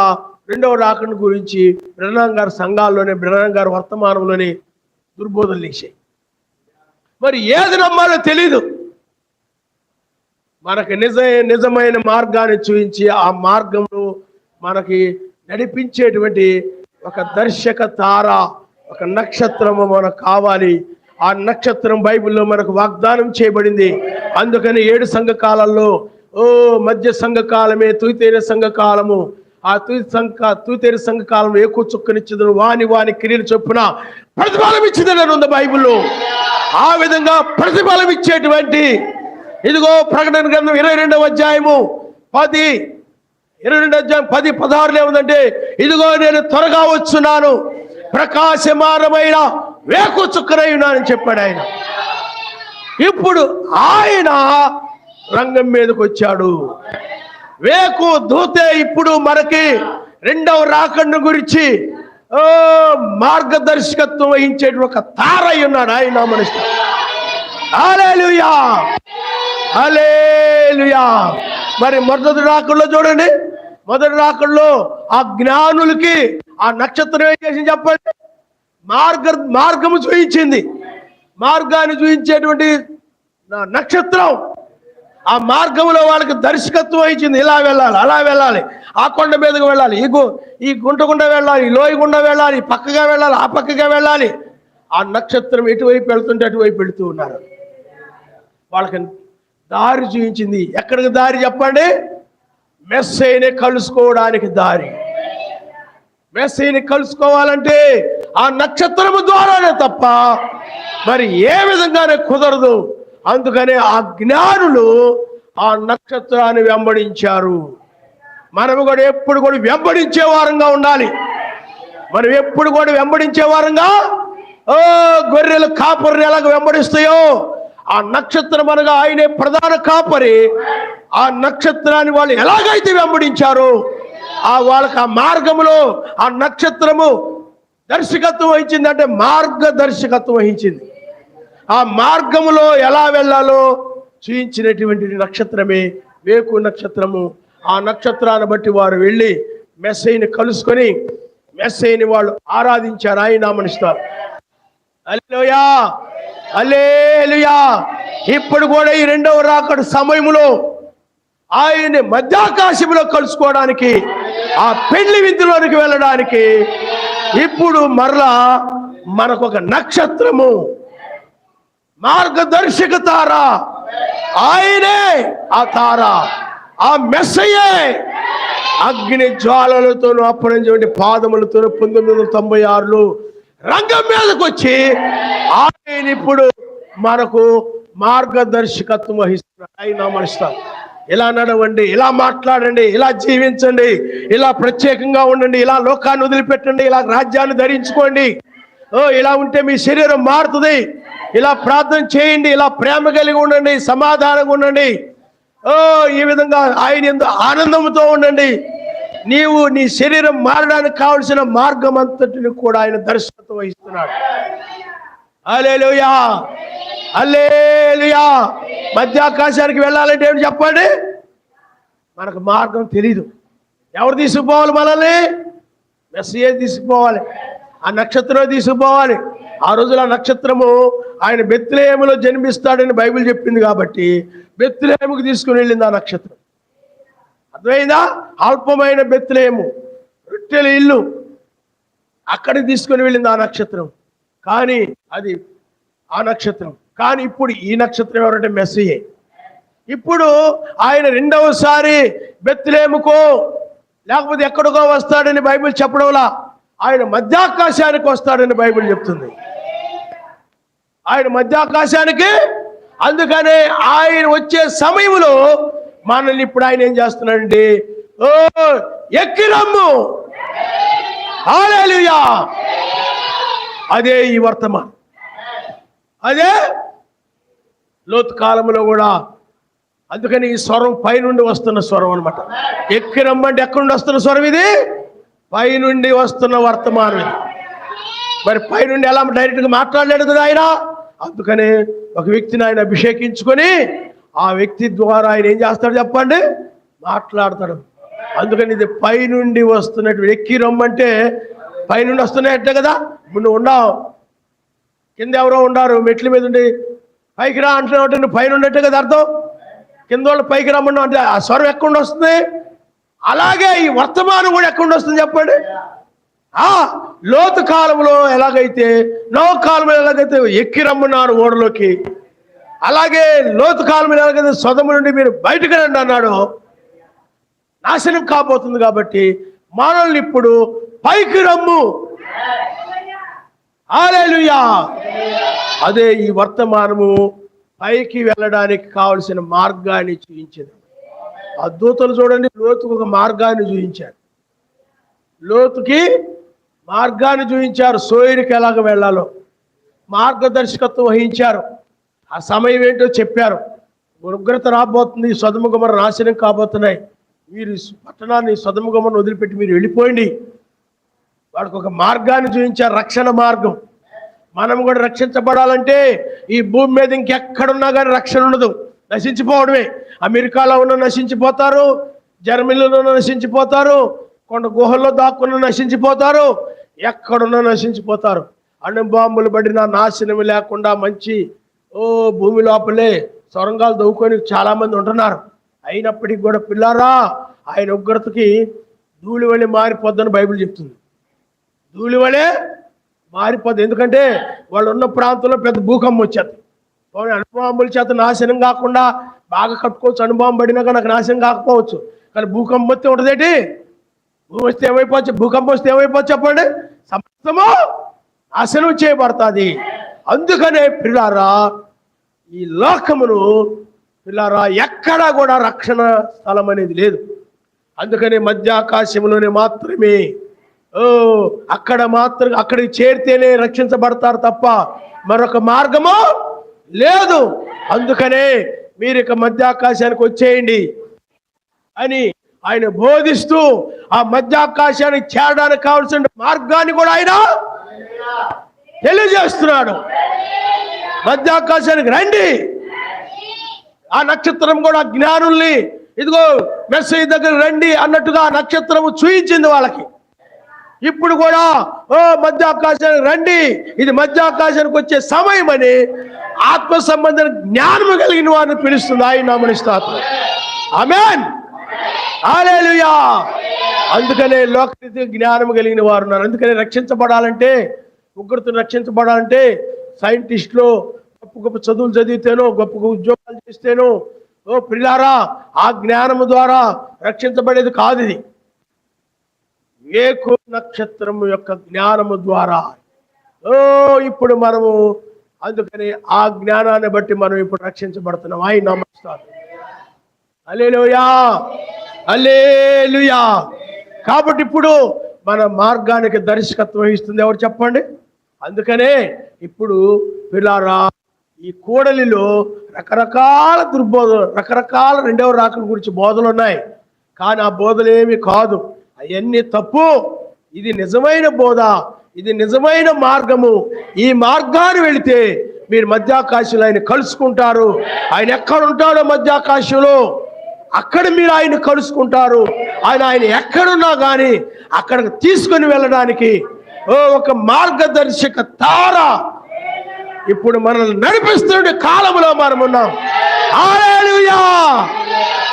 2వ రాకడ గురించి బ్రహ్నాం గారి సంఘాల్లోనే, బ్రహ్నాం గారి వర్తమానంలోనే దుర్బోధలు లేచాయి. మరి ఏది నమ్మాలో తెలీదు. మనకి నిజమైన మార్గాన్ని చూపించి ఆ మార్గంలో మనకి నడిపించేటువంటి ఒక దర్శక తార, ఒక నక్షత్రము మనకు కావాలి. ఆ నక్షత్రం బైబిల్లో మనకు వాగ్దానం చేయబడింది. అందుకని 7 సంఘకాలాల్లో మధ్య సంఘకాలమే తుయితేరు సంఘకాలము. ఆ తుయితేరు సంఘకాలం ఏకుచుక్కనిచ్చింది, వాని క్రియలు చొప్పున ప్రతిఫలం ఇచ్చిందని ఉంది బైబిల్లో. ఆ విధంగా ప్రతిఫలం ఇచ్చేటువంటి, ఇదిగో ప్రకటన గ్రంథం 22వ అధ్యాయము 22వ అధ్యాయం 10-16 ఏముందంటే, ఇదిగో నేను త్వరగా వచ్చున్నాను, ప్రకాశమానమైన వేకు చుక్కనై ఉన్నానని చెప్పాడు ఆయన. ఇప్పుడు ఆయన రంగం మీదకి వచ్చాడు. వేకు దూతే ఇప్పుడు మనకి రెండవ రాకడ గురించి మార్గదర్శకత్వం వహించేటి ఒక తార అయి ఉన్నాడు ఆయన మనిషి. హల్లెలూయా, హల్లెలూయా. మరి మొదటి రాకడలో చూడండి, మొదటి రాకడలో ఆ జ్ఞానులకి ఆ నక్షత్రం ఏం చేసింది చెప్పండి? మార్గము చూపించింది. మార్గాన్ని చూపించేటువంటి నక్షత్రం ఆ మార్గంలో వాళ్ళకి దర్శకత్వం ఇచ్చింది. ఇలా వెళ్ళాలి, అలా వెళ్ళాలి, ఆ కొండ మీదకు వెళ్ళాలి, ఈ గుంట గుండా వెళ్ళాలి, ఈ లోయ గుండా వెళ్ళాలి, పక్కగా వెళ్ళాలి, ఆ పక్కగా వెళ్ళాలి. ఆ నక్షత్రం ఎటువైపు వెళ్తుంటే అటువైపు వెళుతూ ఉన్నారు. వాళ్ళకి దారి చూపించింది. ఎక్కడికి దారి చెప్పండి? మెస్సీని కలుసుకోవడానికి దారి. మెస్సీని కలుసుకోవాలంటే ఆ నక్షత్రము ద్వారానే తప్ప మరి ఏ విధంగానే కుదరదు. అందుకనే ఆ జ్ఞానులు ఆ నక్షత్రాన్ని వెంబడించారు. మనము కూడా ఎప్పుడు కూడా వెంబడించే వారంగా ఉండాలి. మనం ఎప్పుడు కూడా వెంబడించే వారంగా, గొర్రెలు కాపరిని ఎలాగ వెంబడిస్తాయో ఆ నక్షత్రం అనగా ఆయనే ప్రధాన కాపరి. ఆ నక్షత్రాన్ని వాళ్ళు ఎలాగైతే వెంబడించారో వాళ్ళకి ఆ మార్గములో ఆ నక్షత్రము దర్శకత్వం వహించింది. అంటే మార్గదర్శకత్వం వహించింది. ఆ మార్గములో ఎలా వెళ్ళాలో చూయించినటువంటి నక్షత్రమే వేకు నక్షత్రము. ఆ నక్షత్రాన్ని బట్టి వారు వెళ్ళి మెస్సీని కలుసుకొని మెస్సీని వాళ్ళు ఆరాధించారు, ఆయన నామనిస్తారు. హల్లెలూయా, హల్లెలూయా. ఇప్పుడు కూడా ఈ రెండవ రాకడ సమయంలో ఆయన్ని మధ్యాకాశంలో కలుసుకోవడానికి, ఆ పెళ్లి విందులోనికి వెళ్ళడానికి ఇప్పుడు మరలా మనకొక నక్షత్రము, మార్గదర్శక తార, ఆయనే ఆ తార, ఆ మెస్సయే అగ్ని జ్వాలలతోనూ అప్పటించి పాదములతోనూ 1996లో రంగం మీదకి వచ్చి ఆయన ఇప్పుడు మనకు మార్గదర్శకత్వం వహిస్తున్నాడు. ఆయన నామనిస్తారు. ఇలా నడవండి, ఇలా మాట్లాడండి, ఇలా జీవించండి, ఇలా ప్రత్యేకంగా ఉండండి, ఇలా లోకాన్ని వదిలిపెట్టండి, ఇలా రాజ్యాన్ని ధరించుకోండి, ఇలా ఉంటే మీ శరీరం మారుతుంది, ఇలా ప్రార్థన చేయండి, ఇలా ప్రేమ కలిగి ఉండండి, సమాధానంగా ఉండండి, ఈ విధంగా ఆయన యందు ఆనందంతో ఉండండి. నీవు నీ శరీరం మారడానికి కావలసిన మార్గం అంతటిని కూడా ఆయన దర్శకత్వం వహిస్తున్నాడు. హల్లెలూయా, హల్లెలూయా. మధ్యాకాశానికి వెళ్ళాలంటే ఏమిటి చెప్పండి? మనకు మార్గం తెలీదు. ఎవరు తీసుకుపోవాలి మనల్ని? మెస్సీయే తీసుకుపోవాలి. ఆ నక్షత్రం తీసుకుపోవాలి. ఆ రోజుల నక్షత్రము ఆయన బెత్లెహేములో జన్మిస్తాడని బైబిల్ చెప్పింది కాబట్టి బెత్లెహేముకు తీసుకుని వెళ్ళింది ఆ నక్షత్రం. అర్థమైందా? అల్పమైన బెత్లెహేము, రొట్టెల ఇల్లు, అక్కడికి తీసుకుని వెళ్ళింది ఆ నక్షత్రం. కానీ అది ఆ నక్షత్రం. కానీ ఇప్పుడు ఈ నక్షత్రం ఎవరంటే మెస్సీయే. ఇప్పుడు ఆయన రెండవసారి బెత్లెహేముకో లేకపోతే ఎక్కడికో వస్తాడని బైబిల్ చెప్పడంలా ఆయన మధ్యాకాశానికి వస్తాడని బైబిల్ చెప్తుంది. ఆయన మధ్యాకాశానికి. అందుకనే ఆయన వచ్చే సమయంలో మనల్ని ఇప్పుడు ఆయన ఏం చేస్తున్నాడంటే, ఎక్కిరమ్ము, హల్లెలూయా. అదే ఈ వర్తమానం. అదే లోతు కాలంలో కూడా. అందుకని ఈ స్వరం పైనుండి వస్తున్న స్వరం అనమాట. ఎక్కిరమ్మంటే ఎక్కడి నుండి వస్తున్న స్వరం ఇది? పైనుండి వస్తున్న వర్తమానం ఇది. మరి పైనుండి ఎలా డైరెక్ట్గా మాట్లాడలేడు కదా ఆయన. అందుకనే ఒక వ్యక్తిని ఆయన అభిషేకించుకొని ఆ వ్యక్తి ద్వారా ఆయన ఏం చేస్తాడు చెప్పండి? మాట్లాడతాడు. అందుకని ఇది పైనుండి వస్తున్నట్టు. ఎక్కి రమ్మంటే పైనుండి వస్తున్నాయట్టే కదా. నువ్వు ఉన్నావు, కింద ఎవరో ఉండారు, మెట్ల మీద ఉండి పైకి రా అంటున్నావు, నువ్వు పైన ఉన్నట్టే కదా అర్థం. కింద వాళ్ళు పైకి రమ్మన్నావు అంటే ఆ స్వరం ఎక్కడ వస్తుంది? అలాగే ఈ వర్తమానం కూడా ఎక్కడ వస్తుంది చెప్పండి? లోతు కాలంలో ఎలాగైతే, నోవ కాలంలో ఎలాగైతే ఎక్కి రమ్మన్నారు ఓడలోకి, అలాగే లోతు కాలంలో ఎలాగైతే సొదొమ నుండి మీరు బయటకు రండి అన్నాడు, నాశనం కాబోతుంది. కాబట్టి మనల్ని ఇప్పుడు పైకి రమ్ము. హల్లెలూయా. అదే ఈ వర్తమానము పైకి వెళ్ళడానికి కావలసిన మార్గాన్ని చూపించింది. ఆ దూతలు చూడండి, లోతుకు ఒక మార్గాన్ని చూపించారు. లోతుకి మార్గాన్ని చూపించారు. సోయరికి ఎలాగ వెళ్ళాలో మార్గదర్శకత్వం వహించారు. ఆ సమయం ఏంటో చెప్పారు. ఉగ్రత రాబోతుంది, సొదొమ గొమొర్రా నాశనం కాబోతున్నాయి, మీరు పట్టణాన్ని సొదొమ గొమొర్రాను వదిలిపెట్టి మీరు వెళ్ళిపోండి. వాడికి ఒక మార్గాన్ని చూపించారు, రక్షణ మార్గం. మనం కూడా రక్షించబడాలంటే ఈ భూమి మీద ఇంకెక్కడున్నా కానీ రక్షణ ఉండదు, నశించిపోవడమే. అమెరికాలో ఉన్న నశించిపోతారు, జర్మనీలో నశించిపోతారు, కొండ గుహల్లో దాక్కున్న నశించిపోతారు, ఎక్కడున్నా నశించిపోతారు. అణుబాంబులు పడిన నాశనం లేకుండా మంచి భూమి లోపలే సొరంగాలు దవ్వుకొని చాలామంది ఉంటున్నారు. అయినప్పటికీ కూడా పిల్లారా, ఆయన ఉగ్రతకి ధూళి వలె మారిపోద్దని బైబిల్ చెప్తుంది. ధూళి వలె మారిపోద్ది. ఎందుకంటే వాళ్ళు ఉన్న ప్రాంతంలో పెద్ద భూకంపం వచ్చేది. అణుబాంబుల చేత నాశనం కాకుండా బాగా కట్టుకోవచ్చు, అణుబాంబు పడినాక నాకు నాశనం కాకపోవచ్చు, కానీ భూకంపం వస్తే ఉంటుందేంటి? భూమి వస్తే ఏమైపోవచ్చు, భూకంపం వస్తే ఏమైపోవచ్చు చెప్పండి? సమస్తము నాశనం చేయబడుతుంది. అందుకనే పిల్లారా, ఈ లోకమును పిల్లారా ఎక్కడా కూడా రక్షణ స్థలం అనేది లేదు. అందుకనే మధ్యాకాశంలోనే మాత్రమే అక్కడికి చేరితేనే రక్షించబడతారు తప్ప మరొక మార్గము లేదు. అందుకనే మీరు ఇక మధ్యాకాశానికి వచ్చేయండి అని ఆయన బోధిస్తూ ఆ మధ్యాకాశానికి చేరడానికి కావాల్సిన మార్గాన్ని కూడా ఆయన తెలియజేస్తున్నాడు. మధ్యాకాశానికి రండి. ఆ నక్షత్రం కూడా జ్ఞానుల్ని ఇదిగో మెస్సయ్య దగ్గర రండి అన్నట్టుగా ఆ నక్షత్రము చూయించింది వాళ్ళకి. ఇప్పుడు కూడా మధ్యాకాశానికి రండి, ఇది మధ్యాకాశానికి వచ్చే సమయం అని ఆత్మ సంబంధం జ్ఞానము కలిగిన వారిని పిలుస్తుంది ఆయన నామమున స్తోత్రం. ఆమేన్, హల్లెలూయా. అందుకనే లోకరీతి జ్ఞానం కలిగిన వారు ఉన్నారు. అందుకనే రక్షించబడాలంటే, ఉగ్రతను రక్షించబడాలంటే సైంటిస్టులు గొప్ప గొప్ప చదువులు చదివితేనో గొప్ప గొప్ప ఉద్యోగాలు చేస్తేనో పిల్లారా ఆ జ్ఞానము ద్వారా రక్షించబడేది కాదు. ఇది ఏకో నక్షత్రము యొక్క జ్ఞానము ద్వారా ఇప్పుడు మనము, అందుకని ఆ జ్ఞానాన్ని బట్టి మనం ఇప్పుడు రక్షించబడుతున్నాం. ఆయన నమస్కారం. హల్లెలూయా, హల్లెలూయా. కాబట్టి ఇప్పుడు మన మార్గానికి దర్శకత్వం వహిస్తుంది ఎవరు చెప్పండి? అందుకనే ఇప్పుడు పిల్లారా ఈ కూడలిలో రకరకాల దుర్బోధలు, రకరకాల రెండవ రాకడ గురించి బోధలు ఉన్నాయి. కానీ ఆ బోధలు ఏమి కాదు, అవన్నీ తప్పు. ఇది నిజమైన బోధ, ఇది నిజమైన మార్గము. ఈ మార్గాన్ని వెళితే మీరు మధ్యాకాశంలో ఆయన కలుసుకుంటారు. ఆయన ఎక్కడ ఉంటాడో మధ్యాకాశంలో అక్కడ మీరు ఆయన కలుసుకుంటారు. ఆయన ఎక్కడున్నా కానీ అక్కడికి తీసుకొని వెళ్ళడానికి ఒక మార్గదర్శక తార ఇప్పుడు మనల్ని నడిపిస్తున్న కాలంలో మనం ఉన్నాం. హల్లెలూయా,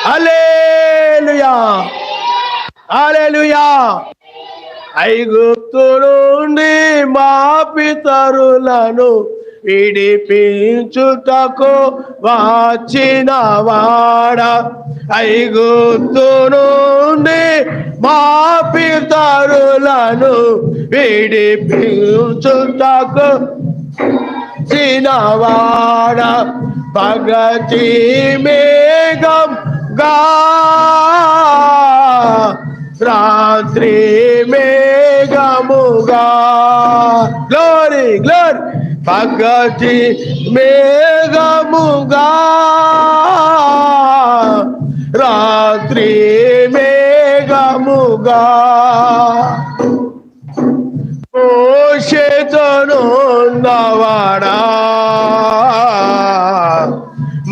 హల్లెలూయా, హల్లెలూయా. ఐగుప్తు నుండి మా పితరులను విడిపించుటకు వచ్చిన వాడా, ఐగుప్తు నుండి మా పితరులను విడిపించుటకు చిన్నవాడా, పగటి మేఘం గా రాత్రి మేఘముగా, గ్లోరీ గ్లోరీ, పగటి మేఘముగా రాత్రి మేఘముగా, మోషేతోను ఉన్నవాడా,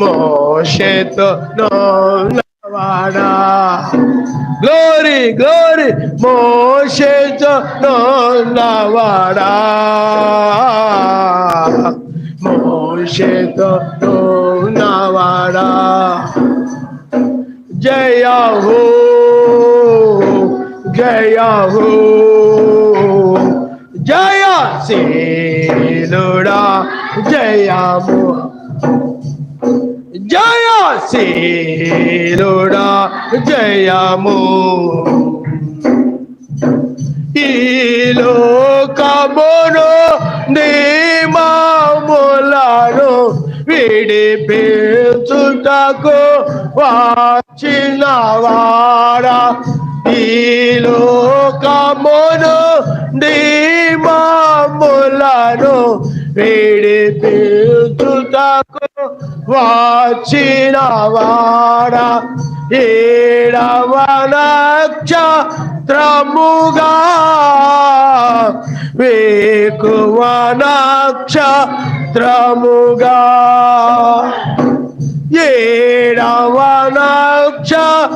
మోషేతోను ఉన్నవాడా, గ్లోరీ గ్లోరీ, మోషేతోను ఉన్నవాడా, మోషేతోను ఉన్నవాడా. జయ హో, జయ హో, జయశీలుడా జయము, జయశీలుడా జయము. ఈ లోకమును నియమములను విడిపించుటకు వచ్చిన వాడా, ఈ ఈ లోకమును మమ్ములను విడిపించుటకు వచ్చిన వాడా ఏడవ నక్షత్రముగా వేకువ నక్షత్రముగా ఏడవ నక్షత్రముగా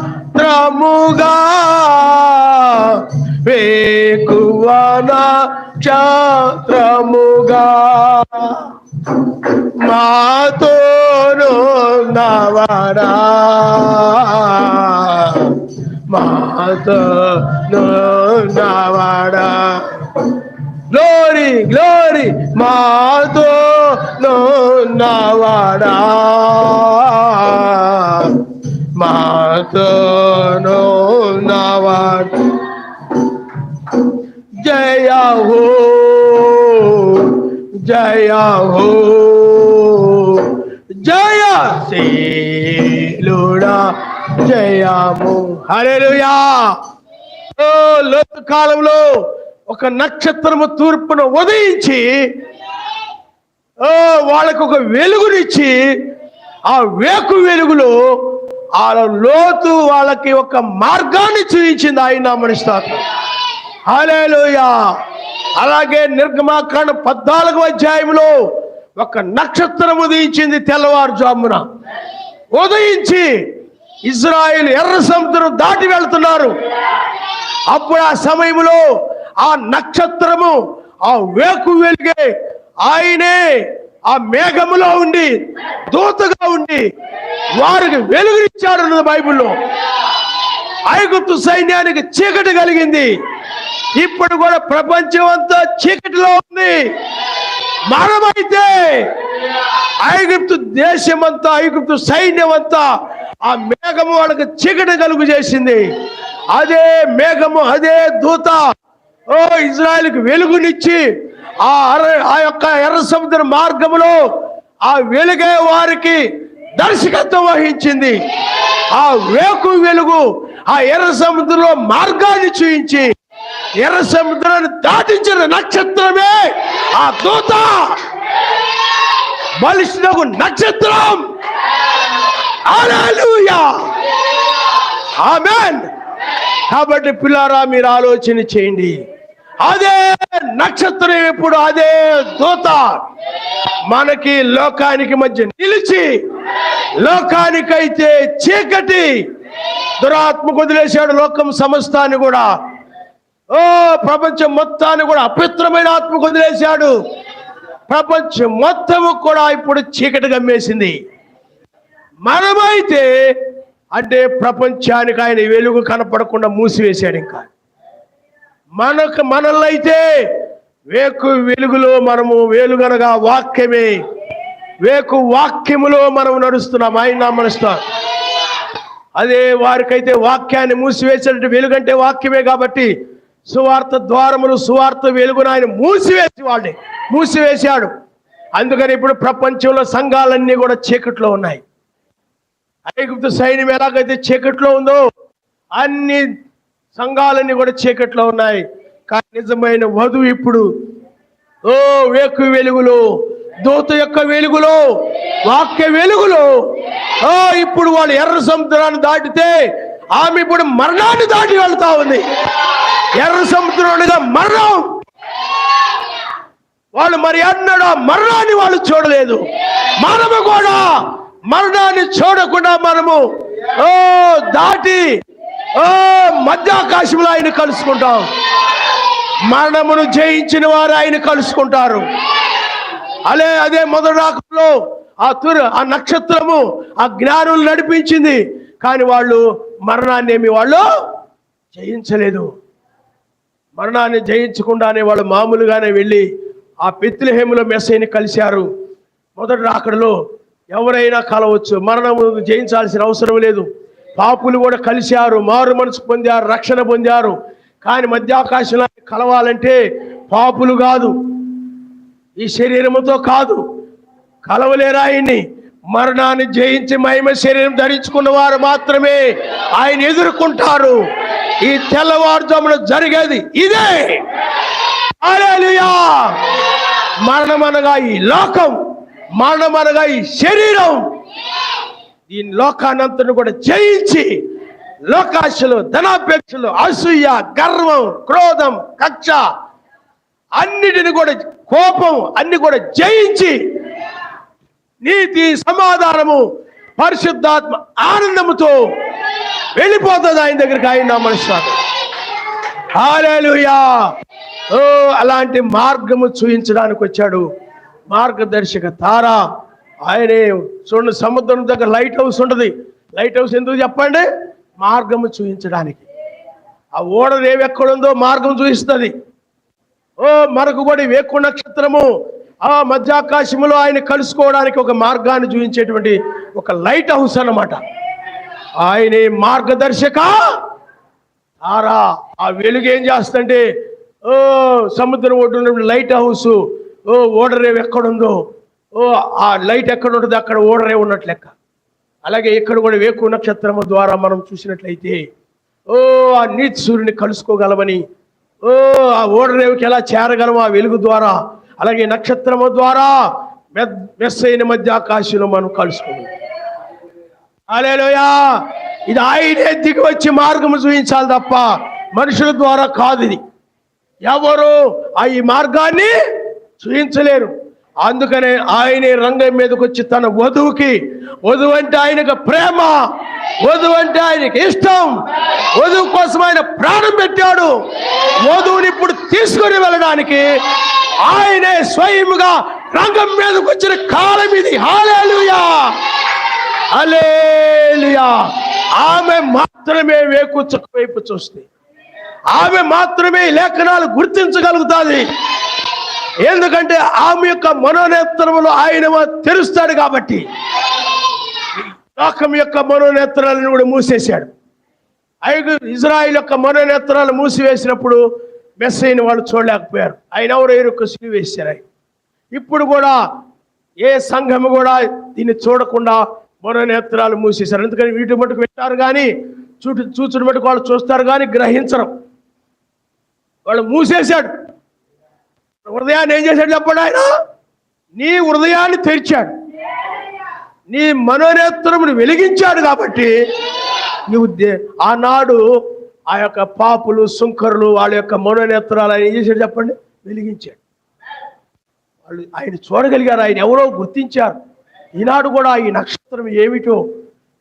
వేకువ నక్షత్రముగా మాతోను నవరా మాతోను నవరా గ్లోరీ గ్లోరీ మాతోను నవరా మాతోను నవరా జయ హో జయ హో జయ శీలుడా జయము హల్లెలూయా. ఓ లోతు కాలంలో ఒక నక్షత్రము తూర్పును ఉదయించి వాళ్ళకు ఒక వెలుగునిచ్చి ఆ వేకు వెలుగులో ఆ లోతు వాళ్ళకి ఒక మార్గాన్ని చూపించింది. ఆయన మనిషి హల్లెలూయా. అలాగే నిర్గమాకాండ 14వ అధ్యాయంలో ఒక నక్షత్రం ఉదయించింది. తెల్లవారుజామున ఉదయించి ఇజ్రాయేల్ ఎర్ర సముద్రం దాటి వెళ్తున్నారు. అప్పుడు ఆ సమయంలో ఆ నక్షత్రము ఆ వేకు వెలుగే ఆయనే ఆ మేఘములో ఉండి దూతగా ఉండి వారికి వెలుగునిచ్చాడు అన్నది బైబిల్లో. ఐగుప్తు సైన్యానికి చీకటి కలిగింది. ఇప్పుడు కూడా ప్రపంచం అంతా చీకటిలో ఉంది. మనమైతే ఐగుప్తు దేశం అంతా ఐగుప్తు సైన్యం అంతా ఆ మేఘము వాళ్ళకి చీకటి కలుగు చేసింది. అదే మేఘము అదే దూత ఇజ్రాయెల్కి వెలుగునిచ్చి ఆ యొక్క ఎర్ర సముద్ర మార్గములో ఆ వెలుగే వారికి దర్శకత్వం వహించింది. ఆ వేకు వెలుగు ఆ ఎర్ర సముద్రంలో మార్గాన్ని చూయించి ఎర్ర సముద్రాన్ని దాటించిన నక్షత్రమే ఆ దూత, బలిష్ఠకు నక్షత్రం. హల్లెలూయా ఆమేన్. కాబట్టి పిల్లారా మీరు ఆలోచన చేయండి. అదే నక్షత్రం ఎప్పుడు అదే దూత మనకి లోకానికి మధ్య నిలిచి లోకానికైతే చీకటి దురాత్మకు వదిలేశాడు. లోకం సమస్తాన్ని కూడా ప్రపంచం మొత్తాన్ని కూడా అపవిత్రమైన ఆత్మకు వదిలేశాడు. ప్రపంచం మొత్తము కూడా ఇప్పుడు చీకటి గమ్మేసింది. మనమైతే అంటే ప్రపంచానికి ఆయన వెలుగు కనపడకుండా మూసివేశాడు. ఇంకా మనల్నైతే వేకు వెలుగులో మనము వెలుగనగా వాక్యమే వేకు వాక్యములో మనం నడుస్తున్నాం. ఆయన నడుస్తాం. అదే వారికైతే వాక్యాన్ని మూసివేసినట్టు వెలుగంటే వాక్యమే కాబట్టి సువార్త ద్వారములు సువార్త వెలుగును ఆయన మూసివేశాడు. అందుకని ఇప్పుడు ప్రపంచంలో సంఘాలన్నీ కూడా చీకట్లో ఉన్నాయి. ఐగుప్తు సైన్యం ఎలాగైతే చీకట్లో ఉందో అన్ని సంఘాలన్నీ కూడా చీకట్లో ఉన్నాయి. కానీ నిజమైన వధువు ఇప్పుడు వేకు వెలుగులో దూత యొక్క వెలుగులో వాక్య వెలుగులో ఇప్పుడు వాళ్ళు ఎర్ర సముద్రాన్ని దాటితే ఆమె ఇప్పుడు మరణాన్ని దాటి వెళ్తా ఉంది. ఎర్ర సముద్రంగా మరణం వాళ్ళు మరి అన్నాడు మరణాన్ని వాళ్ళు చూడలేదు. మనము కూడా మరణాన్ని చూడకుండా మనము దాటి మధ్యాకాశంలో ఆయన కలుసుకుంటాం. మరణమును జయించిన వారు ఆయన కలుసుకుంటారు. అదే మొదటి రాకలో ఆ నక్షత్రము ఆ జ్ఞానులు నడిపించింది. కానీ వాళ్ళు మరణాన్ని ఏమి వాళ్ళు జయించలేదు. మరణాన్ని జయించకుండానే వాళ్ళు మామూలుగానే వెళ్ళి ఆ బెత్లెహేములో మెస్సీని కలిశారు. మొదటి రాకడలో ఎవరైనా కలవచ్చు, మరణము జయించాల్సిన అవసరం లేదు. పాపులు కూడా కలిశారు, మారు మనసు పొందారు, రక్షణ పొందారు. కానీ మధ్యాకాశంలో కలవాలంటే పాపులు కాదు, ఈ శరీరముతో కాదు, కలవలేరు ఆయన్ని. మరణాన్ని జయించి మహిమ శరీరం ధరించుకున్న వారు మాత్రమే ఆయన ఎదుర్కొంటారు. ఈ తెల్లవారుజామున జరిగేది ఇదే. హల్లెలూయా. మరణమనగా ఈ లోకం, మరణమనగా ఈ శరీరం, ఈ లోకానంతను కూడా జయించి లోకాశలు, ధనాపేక్షలు, అసూయ, గర్వం, క్రోధం, కక్ష అన్నిటిని కూడా, కోపం అన్ని కూడా జయించి నీతి, సమాధానము, పరిశుద్ధాత్మ ఆనందముతో వెళ్ళిపోతుంది ఆయన దగ్గరికి. ఆయన నమస్కారం. హల్లెలూయా. ఓ అలాంటి మార్గము చూపించడానికి వచ్చాడు మార్గదర్శక తార. ఆయనే చూడండి, సముద్రం దగ్గర లైట్ హౌస్ ఉంటుంది. లైట్ హౌస్ ఎందుకు చెప్పండి? మార్గము చూపించడానికి. ఆ ఓడ రేవు ఎక్కడుందో మార్గం చూపిస్తుంది. ఓ మనకు కూడా వేకు నక్షత్రము ఆ మధ్యాకాశములో ఆయన కలుసుకోవడానికి ఒక మార్గాన్ని చూపించేటువంటి ఒక లైట్ హౌస్ అన్నమాట. ఆయనే మార్గదర్శక తార. ఆ వెలుగు ఏం చేస్తుంటే ఓ సముద్రం ఒడ్డున లైట్ హౌస్, ఓ ఓడరేవు ఎక్కడుందో, ఓ ఆ లైట్ ఎక్కడ ఉంటుందో అక్కడ ఓడరేవు ఉన్నట్లు లెక్క. అలాగే ఇక్కడ కూడా వేకు నక్షత్రము ద్వారా మనం చూసినట్లయితే ఓ ఆ నీతి సూర్యుని కలుసుకోగలమని, ఓ ఆ ఓడరేవుకి ఎలా చేరగలము ఆ వెలుగు ద్వారా, అలాగే నక్షత్రము ద్వారా మెస్సైన మధ్య ఆకాశంలో మనం కలుసుకున్నాం. హల్లెలూయా. ఇది ఆయనే దిగి వచ్చి మార్గము చూపించాలి తప్ప మనుషుల ద్వారా కాదు. ఇది ఎవరు ఈ మార్గాన్ని చూపించలేరు. అందుకనే ఆయనే రంగం మీదకి వచ్చి తన వధువుకి, వధువు అంటే ఆయనకు ప్రేమ, వధువు అంటే ఆయనకి ఇష్టం, వధువు కోసం ఆయన ప్రాణం పెట్టాడు. వధువుని ఇప్పుడు తీసుకొని వెళ్ళడానికి ఆయనే స్వయముగా రంగం మీదకి వచ్చిన కాలం ఇది. హల్లెలూయా. హల్లెలూయా. ఆమె మాత్రమే వేకుచ్చ వైపు చూస్తే, ఆమె మాత్రమే లేఖనాలు గుర్తించగలుగుతుంది. ఎందుకంటే ఆమె యొక్క మనోనేత్రములు ఆయన తెరుస్తాడు కాబట్టి. లోకం యొక్క మనోనేత్రాలను కూడా మూసేశాడు. ఇజ్రాయిల్ యొక్క మనోనేత్రాలు మూసివేసినప్పుడు మెస్సైని వాళ్ళు చూడలేకపోయారు. ఆయన ఎవరు యొక్క సిలువ వేశారు. ఆయన ఇప్పుడు కూడా ఏ సంఘము కూడా దీన్ని చూడకుండా మనోనేత్రాలు మూసేశారు. ఎందుకని వీటి మటుకు పెట్టారు కానీ చూచుడు మటుకు వాళ్ళు చూస్తారు కానీ గ్రహించరు. వాళ్ళు మూసేశాడు. హృదయాన్ని ఏం చేశాడు చెప్పండి? ఆయన నీ హృదయాన్ని తెరిచాడు, నీ మనోనేత్రమును వెలిగించాడు. కాబట్టి నువ్వు ఆనాడు ఆ యొక్క పాపులు, సుంకరులు వాళ్ళ యొక్క మనోనేత్రాలు ఆయన ఏం చేశాడు చెప్పండి? వెలిగించాడు. వాళ్ళు ఆయన చూడగలిగారు, ఆయన ఎవరో గుర్తించారు. ఈనాడు కూడా ఈ నక్షత్రం ఏమిటో,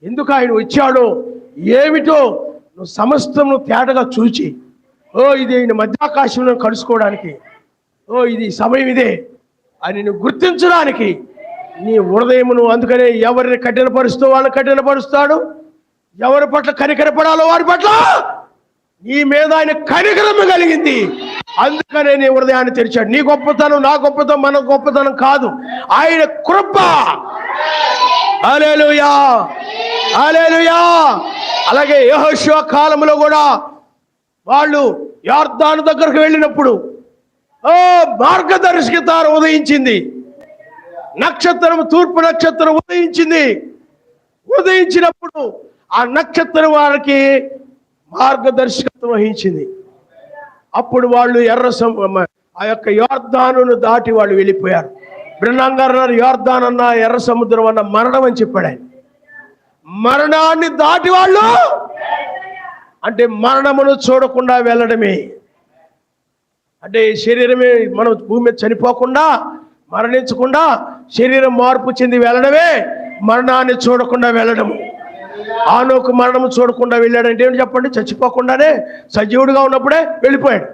ఎందుకు ఆయన వచ్చాడో ఏమిటో నువ్వు సమస్తం తేటగా చూచి, ఓ ఇది ఆయన మధ్యాకాశంలో కలుసుకోవడానికి, ఓ ఇది సమయం ఇదే అని నువ్వు గుర్తించడానికి నీ హృదయమును. అందుకనే ఎవరిని కఠినపరుస్తూ వాళ్ళని కఠినపరుస్తాడు, ఎవరి పట్ల కనికరపడాలో వారి పట్ల నీ మీద ఆయన కనికరము కలిగింది. అందుకనే నీ హృదయాన్ని తెరిచాడు. నీ గొప్పతనం, నా గొప్పతనం, మన గొప్పతనం కాదు, ఆయన కృప. హల్లెలూయా. హల్లెలూయా. అలాగే యెహోషువ కాలంలో కూడా వాళ్ళు యొర్దాను దగ్గరకు వెళ్ళినప్పుడు మార్గదర్శక తార ఉదయించింది. నక్షత్రం, తూర్పు నక్షత్రం ఉదయించింది. ఉదయించినప్పుడు ఆ నక్షత్రం వారికి మార్గదర్శకత్వం వహించింది. అప్పుడు వాళ్ళు ఆ యొక్క యొర్దానును దాటి వాళ్ళు వెళ్ళిపోయారు. బ్రహ్మంగారు యొర్దాన్ అన్న ఎర్ర సముద్రం అన్న మరణం అని చెప్పాడు ఆయన. మరణాన్ని దాటి వాళ్ళు అంటే మరణమును చూడకుండా వెళ్ళడమే. అంటే శరీరమే మనం భూమి మీద చనిపోకుండా, మరణించకుండా శరీరం మార్పు చెంది వెళ్ళడమే మరణాన్ని చూడకుండా వెళ్ళడము. ఆనోకు మరణము చూడకుండా వెళ్ళాడంటే ఏంటి చెప్పండి? చచ్చిపోకుండానే సజీవుడిగా ఉన్నప్పుడే వెళ్ళిపోయాడు.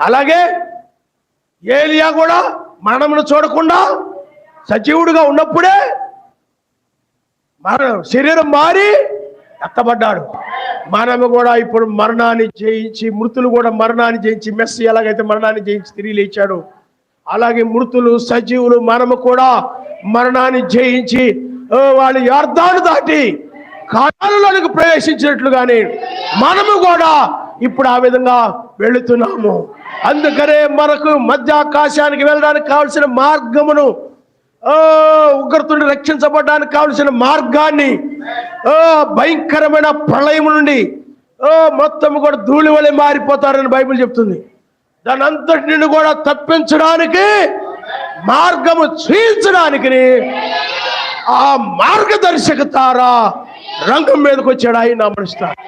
అలాగే ఏలియా కూడా మరణమును చూడకుండా సజీవుడిగా ఉన్నప్పుడే శరీరం మారి ఎత్తబడ్డాడు. మనము కూడా ఇప్పుడు మరణాన్ని జయించి, మృతులు కూడా మరణాన్ని జయించి, మెస్సీ ఎలాగైతే మరణాన్ని జయించి తిరిగి లేచాడు, అలాగే మృతులు, సజీవులు మనము కూడా మరణాన్ని జయించి వాళ్ళు యొర్దాను దాటి కానానులోనికి ప్రవేశించినట్లుగానే మనము కూడా ఇప్పుడు ఆ విధంగా వెళుతున్నాము. అందుకనే మనకు మధ్య ఆకాశానికి వెళ్ళడానికి కావలసిన మార్గమును, ఉగ్రతుని రక్షించబడడానికి కావలసిన మార్గాన్ని, భయంకరమైన ప్రళయం నుండి మొత్తం కూడా ధూళి వలె మారిపోతారని బైబిల్ చెప్తుంది. దాని అంతటిని కూడా తప్పించడానికి, మార్గము చూయించడానికి ఆ మార్గదర్శక తార రంగం మీదకి వచ్చాడు. ఆయన నమస్కారం.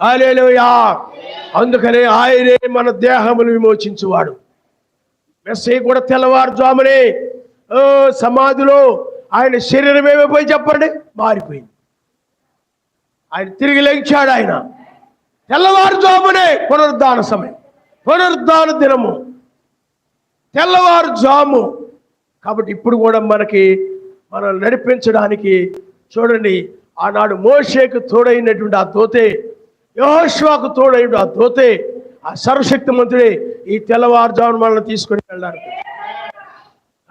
హల్లెలూయా. అందుకనే ఆయనే మన దేహమును విమోచించువాడు. మెస్సయ్య కూడా తెల్లవారుజామునే సమాధిలో ఆయన శరీరం ఏమైపోయి చెప్పండి, మారిపోయింది. ఆయన తిరిగి లేచాడు. ఆయన తెల్లవారుజామునే పునరుద్ధాన సమయం, పునరుద్ధాన దినము, తెల్లవారుజాము. కాబట్టి ఇప్పుడు కూడా మనం నడిపించడానికి చూడండి, ఆనాడు మోషేకు తోడైనటువంటి ఆ దూతే, యెహోషువకు తోడైన ఆ దూతే, ఆ సర్వశక్తిమంతుడే ఈ తెల్లవారుజామున మనల్ని తీసుకొని వెళ్ళడానికి.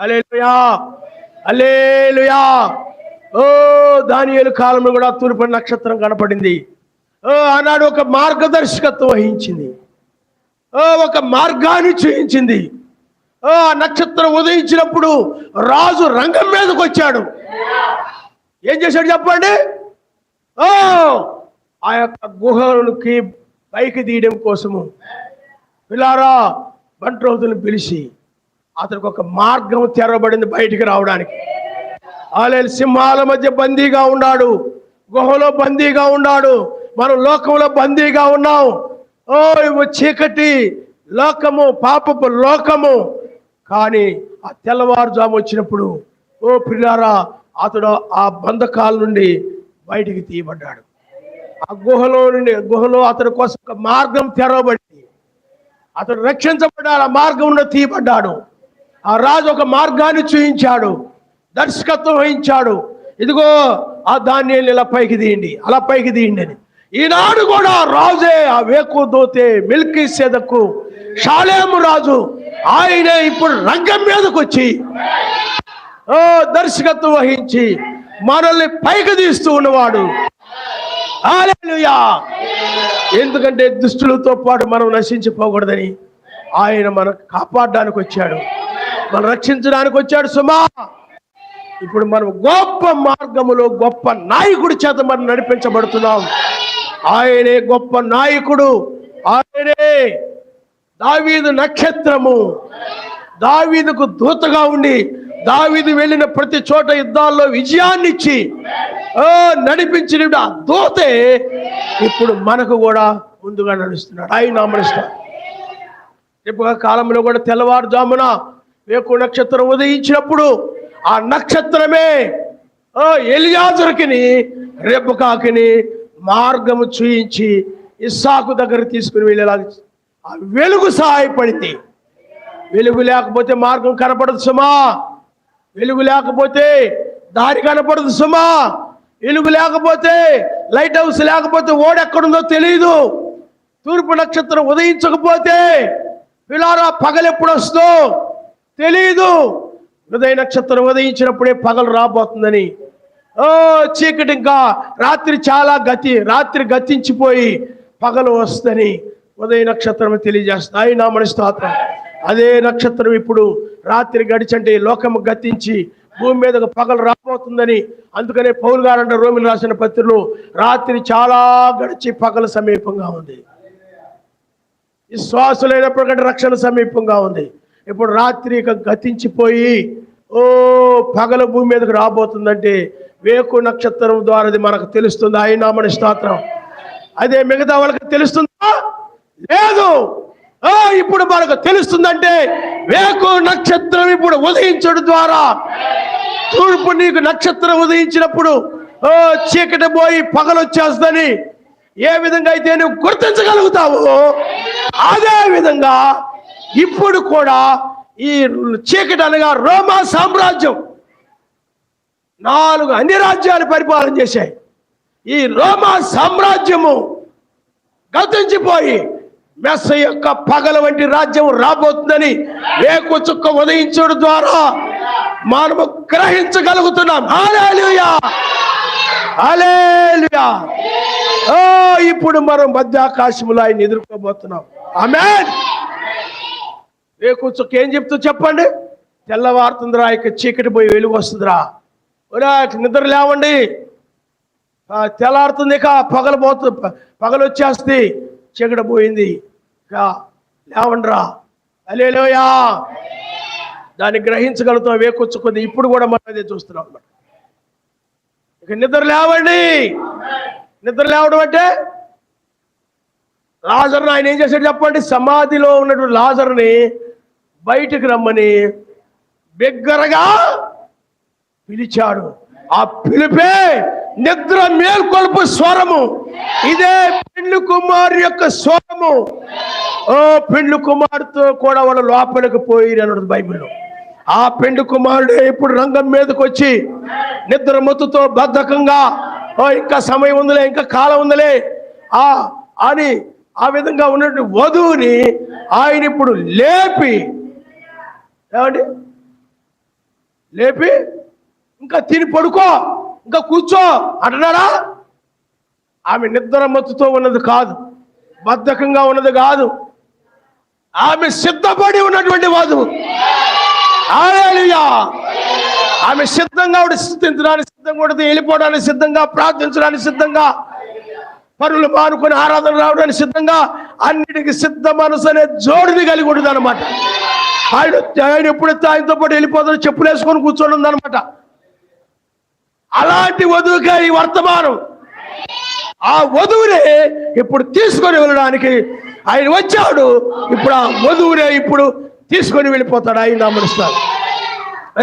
హల్లెలూయా, హల్లెలూయా. దానియేలు కాలంలో కూడా తూర్పు నక్షత్రం కనపడింది. ఆనాడు ఒక మార్గదర్శకత్వం వహించింది, ఒక మార్గాన్ని చూపించింది. ఆ నక్షత్రం ఉదయించినప్పుడు రాజు రంగం మీదకి వచ్చాడు. ఏం చేశాడు చెప్పండి? ఆ యొక్క గుహలకి పైకి తీయడం కోసము పిల్లారా బంట్రోతులను పిలిచి అతనికి ఒక మార్గం తెరవబడింది బయటికి రావడానికి. ఆలయ సింహాల మధ్య బందీగా ఉన్నాడు, గుహలో బందీగా ఉన్నాడు. మనం లోకంలో బందీగా ఉన్నాం. చీకటి లోకము, పాపపు లోకము. కానీ ఆ తెల్లవారుజాము వచ్చినప్పుడు పిల్లారా అతడు ఆ బంధకాల నుండి బయటికి తీయబడ్డాడు. ఆ గుహలో అతడి కోసం ఒక మార్గం తెరవబడింది. అతడు రక్షించబడ్డాడు, ఆ మార్గం నుండి తీయబడ్డాడు. ఆ రాజు ఒక మార్గాన్ని చూపించాడు, దర్శకత్వం వహించాడు. ఇదిగో ఆ ధాన్యాన్ని ఇలా పైకి తీయండి, అలా పైకి తీయండి అని. ఈనాడు కూడా రాజే, ఆ వేకు దోతే మెల్కీసెదెకు షాలేము రాజు, ఆయనే ఇప్పుడు రంగం మీదకి వచ్చి దర్శకత్వం వహించి మనల్ని పైకి తీస్తూ ఉన్నవాడు. హల్లెలూయా. ఎందుకంటే దుష్టులతో పాటు మనం నశించిపోకూడదని ఆయన మనకు కాపాడడానికి వచ్చాడు, మనం రక్షించడానికి వచ్చాడు సుమా. ఇప్పుడు మనం గొప్ప మార్గములో గొప్ప నాయకుడి చేత మనం నడిపించబడుతున్నాం. ఆయనే గొప్ప నాయకుడు, ఆయనే దావీదు నక్షత్రము. దావీదుకు దూతగా ఉండి దావీదు వెళ్ళిన ప్రతి చోట యుద్ధాల్లో విజయాన్ని ఇచ్చి నడిపించిన ఆ దూతే ఇప్పుడు మనకు కూడా ముందుగా నడుస్తున్నాడు. ఆయన నామనిస్తాడు. రేపు కాలంలో కూడా తెల్లవారుజామున వేకు నక్షత్రం ఉదయించినప్పుడు ఆ నక్షత్రమే ఎలియాజరుకిని రెబెకాకిని మార్గము చూయించి ఇస్సాకు దగ్గర తీసుకుని వెళ్ళేలా ఆ వెలుగు సహాయపడింది. వెలుగు లేకపోతే మార్గం కనపడదు సుమా. వెలుగు లేకపోతే దారి కనపడదు సుమా. వెలుగు లేకపోతే లైట్ హౌస్ లేకపోతే ఓడెక్కడుందో తెలియదు. తూర్పు నక్షత్రం ఉదయించకపోతే పిల్లారా పగలెప్పుడు వస్తుందో తెలియదు. ఉదయ నక్షత్రం ఉదయించినప్పుడే పగలు రాబోతుందని, చీకటి ఇంకా రాత్రి గతించిపోయి పగలు వస్తుందని ఉదయ నక్షత్రం తెలియజేస్తాయి. నా మన స్తోత్రం. అదే నక్షత్రం ఇప్పుడు రాత్రి గడిచంటే లోకము గతించి భూమి మీదకు పగలు రాబోతుందని. అందుకనే పౌలు గారు అంటే రోమిలు రాసిన పత్రికలో రాత్రి చాలా గడిచి పగలు సమీపంగా ఉంది. విశ్వాసులైనప్పటికంటే రక్షణ సమీపంగా ఉంది. ఇప్పుడు రాత్రి గతించిపోయి పగల భూమి మీదకు రాబోతుందంటే వేకు నక్షత్రం ద్వారా అది మనకు తెలుస్తుంది. ఆయన మన స్తోత్రం. అదే మిగతా వాళ్ళకి తెలుస్తుందా? లేదు. ఇప్పుడు మనకు తెలుస్తుందంటే వేకు నక్షత్రం ఇప్పుడు ఉదయించడం ద్వారా. తూర్పు నీకు నక్షత్రం ఉదయించినప్పుడు చీకటి పోయి పగలొచ్చేస్తుందని ఏ విధంగా అయితే నువ్వు గుర్తించగలుగుతావు, అదే విధంగా ఇప్పుడు కూడా ఈ చీకటి అనగా రోమా సామ్రాజ్యం 4 అన్ని రాజ్యాలు పరిపాలన చేశాయి. ఈ రోమా సామ్రాజ్యము గతించిపోయి మెస్సయ్య యొక్క పగల వంటి రాజ్యం రాబోతుందని వేకు చుక్క ఉదయించడం ద్వారా మనము గ్రహించగలుగుతున్నాం. హల్లెలూయా, హల్లెలూయా. ఇప్పుడు మనం మధ్యాకాశములో ఆయన ఎదుర్కోబోతున్నాం. ఆమేన్. వేకు చుక్క ఏం చెప్తూ చెప్పండి? తెల్లవారుతుందిరా, ఇక చీకటి పోయి వెలుగు వస్తుందిరా. నిద్ర లేవండి, తెల్లారుతుంది, ఇక పగలు వచ్చేస్తుంది, చీకటి పోయింది, ఇక లేవండ్రా, హల్లెలూయా. దాన్ని గ్రహించగలుగుతాం వేకొచ్చుకుంది. ఇప్పుడు కూడా మనం అదే చూస్తున్నాం అన్నమాట. ఇక నిద్ర లేవండి. నిద్ర లేవడం అంటే లాజర్ని ఆయన ఏం చేశాడు చెప్పండి? సమాధిలో ఉన్నటువంటి లాజర్ని బయటికి రమ్మని బిగ్గరగా పిలిచాడు. ఆ పిలిపే నిద్ర మేల్కొల్పు స్వరము. ఇదే పెండ్లి కుమారు యొక్క స్వరము. ఓ పెండ్లి కుమారుతో కూడా వాళ్ళు లోపలికి పోయి అన్నది బైబిల్లో. ఆ పెండ్లి కుమారుడే ఇప్పుడు రంగం మీదకి వచ్చి నిద్ర మత్తుతో బద్ధకంగా, ఇంకా సమయం ఉందిలే, ఇంకా కాలం ఉందిలే అని ఆ విధంగా ఉన్నటువంటి వధువుని ఆయన ఇప్పుడు లేపి, ఏమండి, లేపి ఇంకా తిని పడుకో, ఇంకా కూర్చో అంటున్నాడా? ఆమె నిద్ర మత్తుతో ఉన్నది కాదు, బద్ధకంగా ఉన్నది కాదు, ఆమె సిద్ధపడి ఉన్నటువంటి వధువు. హల్లెలూయా. ఆమె సిద్ధంగా స్థుతించడానికి సిద్ధంగా ఉంటుంది, వెళ్ళిపోవడానికి సిద్ధంగా, ప్రార్థించడానికి సిద్ధంగా, పనులు మానుకొని ఆరాధన రావడానికి సిద్ధంగా, అన్నిటికీ సిద్ధ మనసు అనే జోడిని కలిగి ఉంటుంది అనమాట. ఆయన ఎప్పుడైతే ఆయనతో పాటు వెళ్ళిపోతాడో చెప్పులు వేసుకొని కూర్చొని ఉందనమాట. అలాంటి వధువుగా ఈ వర్తమానం. ఆ వధువునే ఇప్పుడు తీసుకొని వెళ్ళడానికి ఆయన వచ్చాడు. ఇప్పుడు ఆ వధువునే ఇప్పుడు తీసుకొని వెళ్ళిపోతాడు. ఆయన గమనిస్తాడు.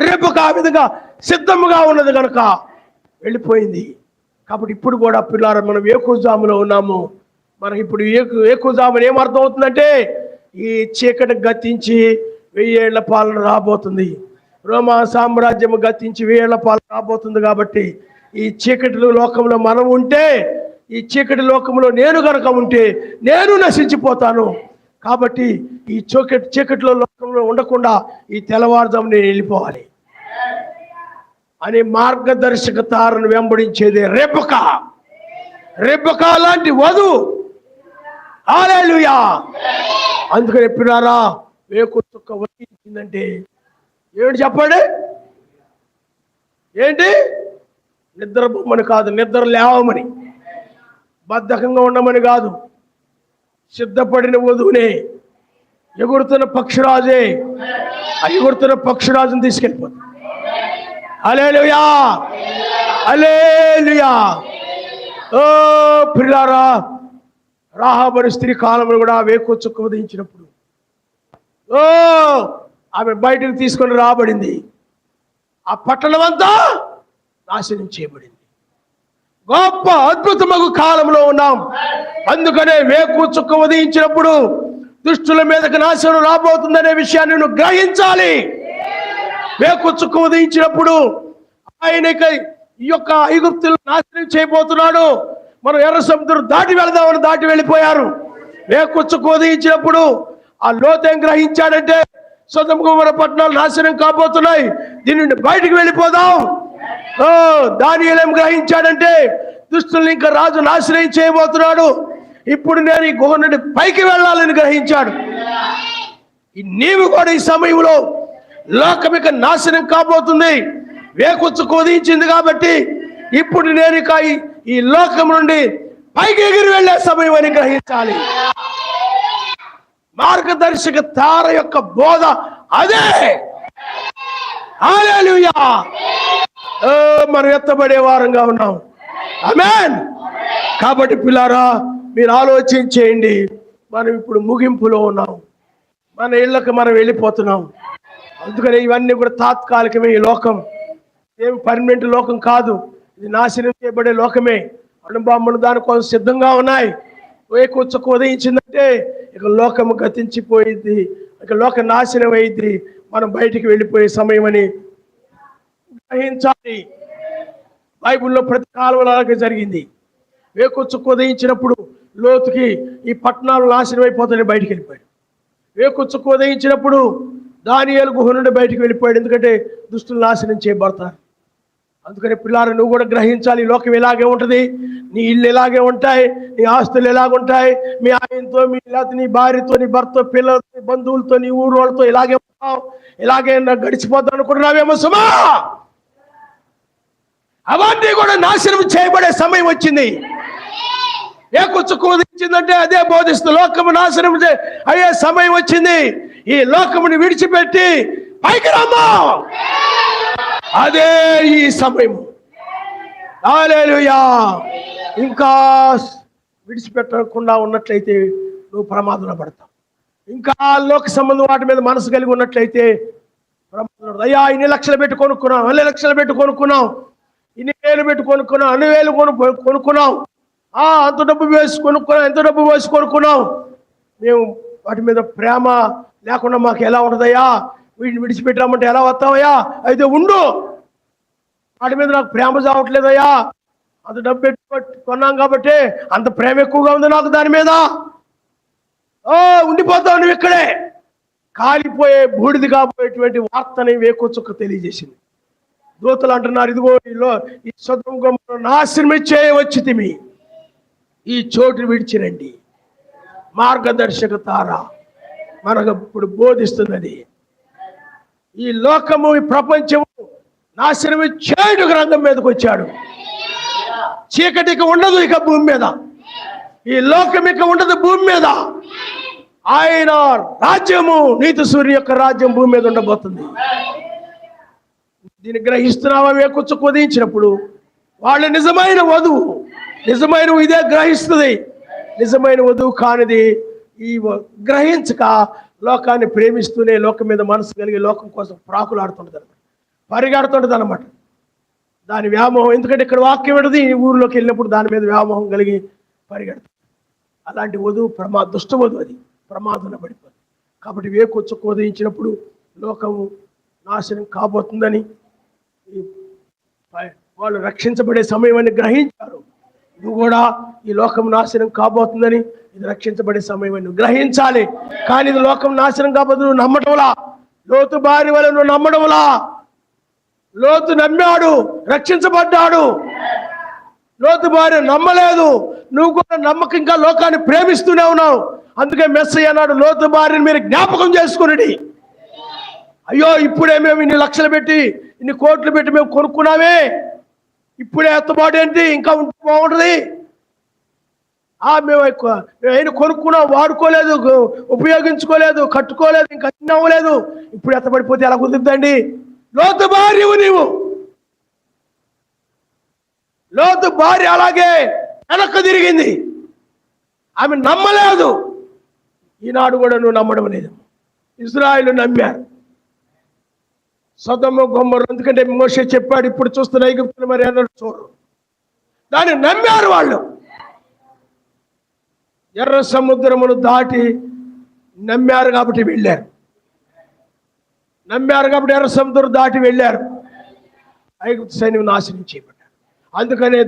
రేపు ఆ విధంగా సిద్ధముగా ఉన్నది కనుక వెళ్ళిపోయింది. కాబట్టి ఇప్పుడు కూడా పిల్లారు మనం ఏకుజాములో ఉన్నాము. మనకి ఇప్పుడు ఏకుజాములు ఏమర్థం అవుతుందంటే ఈ చీకటి గతించి 1000 ఏళ్ల పాలన రాబోతుంది. రోమా సామ్రాజ్యం గతించి 1000 ఏళ్ల పాలన రాబోతుంది. కాబట్టి ఈ చీకటి లోకంలో మనం ఉంటే, ఈ చీకటి లోకంలో నేను కనుక ఉంటే నేను నశించిపోతాను. కాబట్టి ఈ చీకటిలో లోకంలో ఉండకుండా ఈ తెల్లవారుజాము నేను వెళ్ళిపోవాలి అనే మార్గదర్శక తారను వెంబడించేది రెబెకా లాంటి వధువు. హల్లెలూయా. అందుకని పిల్లారా, వేకు చుక్క ఉదయించిందంటే ఏమిటి చెప్పండి? ఏంటి? నిద్ర బొమ్మని కాదు, నిద్ర లేవమని, బద్ధకంగా ఉండమని కాదు, సిద్ధపడిన వధువునే. ఎగురుతున్న పక్షిరాజే, ఆ ఎగురుతున్న పక్షిరాజుని తీసుకెళ్ళిపోతుంది. హల్లెలూయా, హల్లెలూయా. ఓ పిల్లారా, రాహాబు స్త్రీ కాలంలో కూడా వేకు చుక్క ఉదయించినప్పుడు ఆమె బయటకు తీసుకొని రాబడింది. ఆ పట్టణం అంతా నాశనం చేయబడింది. గొప్ప అద్భుతమగు కాలంలో ఉన్నాం. అందుకనే వేకు చుక్క ఉదయించినప్పుడు దుష్టుల మీదకి నాశనం రాబోతుందనే విషయాన్ని నువ్వు గ్రహించాలి. వేకు చుక్క ఉదయించినప్పుడు ఆయనకి ఈ యొక్క ఐగుప్తులు నాశనం చేయబోతున్నాడు. మనం ఎర్ర సముద్రం దాటి వెళదామని దాటి వెళ్ళిపోయారు. వేకు చుక్క ఉదయించినప్పుడు ఆ లోతు ఏం గ్రహించాడంటే సొదొమ గొమొర్రా పట్టణాలు నాశనం కాబోతున్నాయి, దీని నుండి బయటికి వెళ్ళిపోదాం. దానియేలు ఏం గ్రహించాడంటే దుష్టుల్ని ఇంకా రాజు నాశనం చేయబోతున్నాడు, ఇప్పుడు నేను ఈ గుహ నుండి పైకి వెళ్ళాలని గ్రహించాడు. నీవు కూడా ఈ సమయంలో లోకం ఇక నాశనం కాబోతుంది, వేకుచ్చు కోదించింది కాబట్టి ఇప్పుడు నేను ఇక ఈ లోకం నుండి పైకి ఎగిరి వెళ్ళే సమయం అని గ్రహించాలి. మార్గదర్శక తార యొక్క బోధ అదే. హల్లెలూయా. మనం ఎత్తబడే వారంగా ఉన్నాం. ఆమేన్. కాబట్టి పిల్లారా, మీరు ఆలోచించేయండి. మనం ఇప్పుడు ముగింపులో ఉన్నాం, మన ఇళ్ళకి మనం వెళ్ళిపోతున్నాం. అందుకని ఇవన్నీ కూడా తాత్కాలికమే. ఈ లోకం ఏం పర్మనెంట్ లోకం కాదు, ఇది నాశనం చేయబడే లోకమే. అణుబాంబులు దానికోసం సిద్ధంగా ఉన్నాయి. వేకువకు ఉదయించిందంటే ఇక లోకము గతించిపోయింది, ఇక లోక నాశనం అయింది, మనం బయటికి వెళ్ళిపోయే సమయం అని గ్రహించాలి. బైబిల్లో ప్రతి కాలంలో అలాగే జరిగింది. వేకువకు ఉదయించినప్పుడు లోతుకి ఈ పట్టణాలు నాశనం అయిపోతాయని బయటికి వెళ్ళిపోయాడు. వేకువకు ఉదయించినప్పుడు దానియేలు గుహ నుండి బయటికి వెళ్ళిపోయాడు, ఎందుకంటే దుష్టులు నాశనం చేయబడతారు. అందుకని పిల్లారు, నువ్వు కూడా గ్రహించాలి. ఈ లోకం ఇలాగే ఉంటుంది, నీ ఇల్లు ఇలాగే ఉంటాయి, నీ ఆస్తులు ఎలాగుంటాయి, మీ ఆయనతో, లేకపోతే నీ భార్యతో, నీ భర్తతో, పిల్లలతో, బంధువులతో, నీ ఊరు వాళ్ళతో ఇలాగే ఉంటావు, ఇలాగే గడిచిపోతావు అనుకుంటున్నావేమో సుమా. అవన్నీ కూడా నాశనం చేయబడే సమయం వచ్చింది. ఏ చుక్క ఉదయించిందంటే అదే బోధిస్తూ లోకము నాశనం అయ్యే సమయం వచ్చింది. ఈ లోకముని విడిచిపెట్టి పైకి రమ్మా, అదే ఈ సమయం. హల్లెలూయా. ఇంకా విడిచిపెట్టకుండా ఉన్నట్లయితే నువ్వు ప్రమాదంలో పడతావు. ఇంకా లోక సంబంధం వాటి మీద మనసు కలిగి ఉన్నట్లయితే ప్రమాదంలో. అయ్యా ఇన్ని లక్షలు పెట్టి కొనుక్కున్నాం, 2 లక్షలు పెట్టి కొనుక్కున్నాం, ఇన్ని వేలు పెట్టి కొనుక్కున్నాం, అన్ని వేలు కొనుక్కున్నాం, అంత డబ్బు వేసి కొనుక్కున్నాం, ఎంత డబ్బు వేసి కొనుక్కున్నాం. మేము వాటి మీద ప్రేమ లేకుండా మాకు ఎలా ఉంటుందయ్యా? వీటిని విడిచిపెట్టామంటే ఎలా వస్తావయ్యా? అయితే ఉండు, వాటి మీద నాకు ప్రేమ చావట్లేదయ్యా, అంత డబ్బు పెట్టి కొన్నాం కాబట్టి అంత ప్రేమ ఎక్కువగా ఉంది నాకు దాని మీద. ఉండిపోతావు నువ్వు ఇక్కడే. కాలిపోయే బూడిది కాబోయేటువంటి వార్తని వేకొచ్చుక్క తెలియజేసింది. దూతలు అంటున్నారు, ఇదిగో ఈ సొదొమ గొమొర్రా నాశనం చేయవచ్చితిమి, ఈ చోటు విడిచిరండి. మార్గదర్శక తార మనకు ఇప్పుడు బోధిస్తున్నది. ఈ లోకము, ఈ ప్రపంచము నాశనం చేయడు రంగం మీదకి వచ్చాడు. చీకటికి ఉండదు ఇక భూమి మీద, ఈ లోకం ఇక ఉండదు భూమి మీద. ఆయన రాజ్యము, నీతి సూర్యుని యొక్క రాజ్యం భూమి మీద ఉండబోతుంది. దీన్ని గ్రహిస్తున్నావా? వేకొచ్చు కుదించినప్పుడు వాళ్ళు నిజమైన వధువు, నిజమైన ఇదే గ్రహిస్తుంది. నిజమైన వధువు కానిది ఈ గ్రహించక లోకాన్ని ప్రేమిస్తూనే లోకం మీద మనసు కలిగి లోకం కోసం ప్రాకులాడుతుంటుంది అనమాట, పరిగెడుతుంటుంది అనమాట. దాని వ్యామోహం, ఎందుకంటే ఇక్కడ వాక్యం పెడది, ఈ ఊరిలోకి వెళ్ళినప్పుడు దాని మీద వ్యామోహం కలిగి పరిగెడుతుంది. అలాంటి వధువు దుష్ట వధువు, అది ప్రమాదంలో పడిపోతుంది. కాబట్టి వేకొచ్చు కోదించినప్పుడు లోకము నాశనం కాబోతుందని వాళ్ళు రక్షించబడే సమయం అని గ్రహించారు. నువ్వు కూడా ఈ లోకం నాశనం కాబోతుందని, ఇది రక్షించబడే సమయం అని నువ్వు గ్రహించాలి. కానీ ఇది లోకం నాశనం కాబోతుంది నువ్వు నమ్మడంలా. లోతు భార్య వల్ల నువ్వు నమ్మడంలా. లోతు నమ్మాడు, రక్షించబడ్డాడు. లోతు భార్య నమ్మలేదు, నువ్వు కూడా నమ్మక ఇంకా లోకాన్ని ప్రేమిస్తూనే ఉన్నావు. అందుకే మెస్సయ్య అన్నాడు, లోతు భార్యని మీరు జ్ఞాపకం చేసుకుని. అయ్యో ఇప్పుడే మేము ఇన్ని లక్షలు పెట్టి, ఇన్ని కోట్లు పెట్టి మేము కొనుక్కున్నామే, ఇప్పుడే ఎత్తబాటు ఏంటి, ఇంకా ఉంటే బాగుంటుంది. మేము అయినా కొనుక్కున్నాం, వాడుకోలేదు, ఉపయోగించుకోలేదు, కట్టుకోలేదు, ఇంకా అన్ని అవ్వలేదు, ఇప్పుడు ఎత్తబడిపోతే ఎలా కుదురుతుందండి? లోతు భార్యవు నీవు. లోతు భార్య అలాగే వెనక్కు తిరిగింది, ఆమె నమ్మలేదు. ఈనాడు కూడా నువ్వు నమ్మడం లేదు. ఇశ్రాయేలు నమ్మారు సొదొమ గొమొర్రా, ఎందుకంటే మోషే చెప్పాడు, ఇప్పుడు చూస్తున్న ఐగుప్తులు మరి అన్నాడు చూడు, దాన్ని నమ్మారు వాళ్ళు. ఎర్ర సముద్రమును దాటి నమ్మారు కాబట్టి వెళ్ళారు. నమ్మారు కాబట్టి ఎర్ర సముద్రం దాటి వెళ్ళారు. ఐగుప్తు సైన్యం నాశనం చేయబడ్డారు. అందుకనే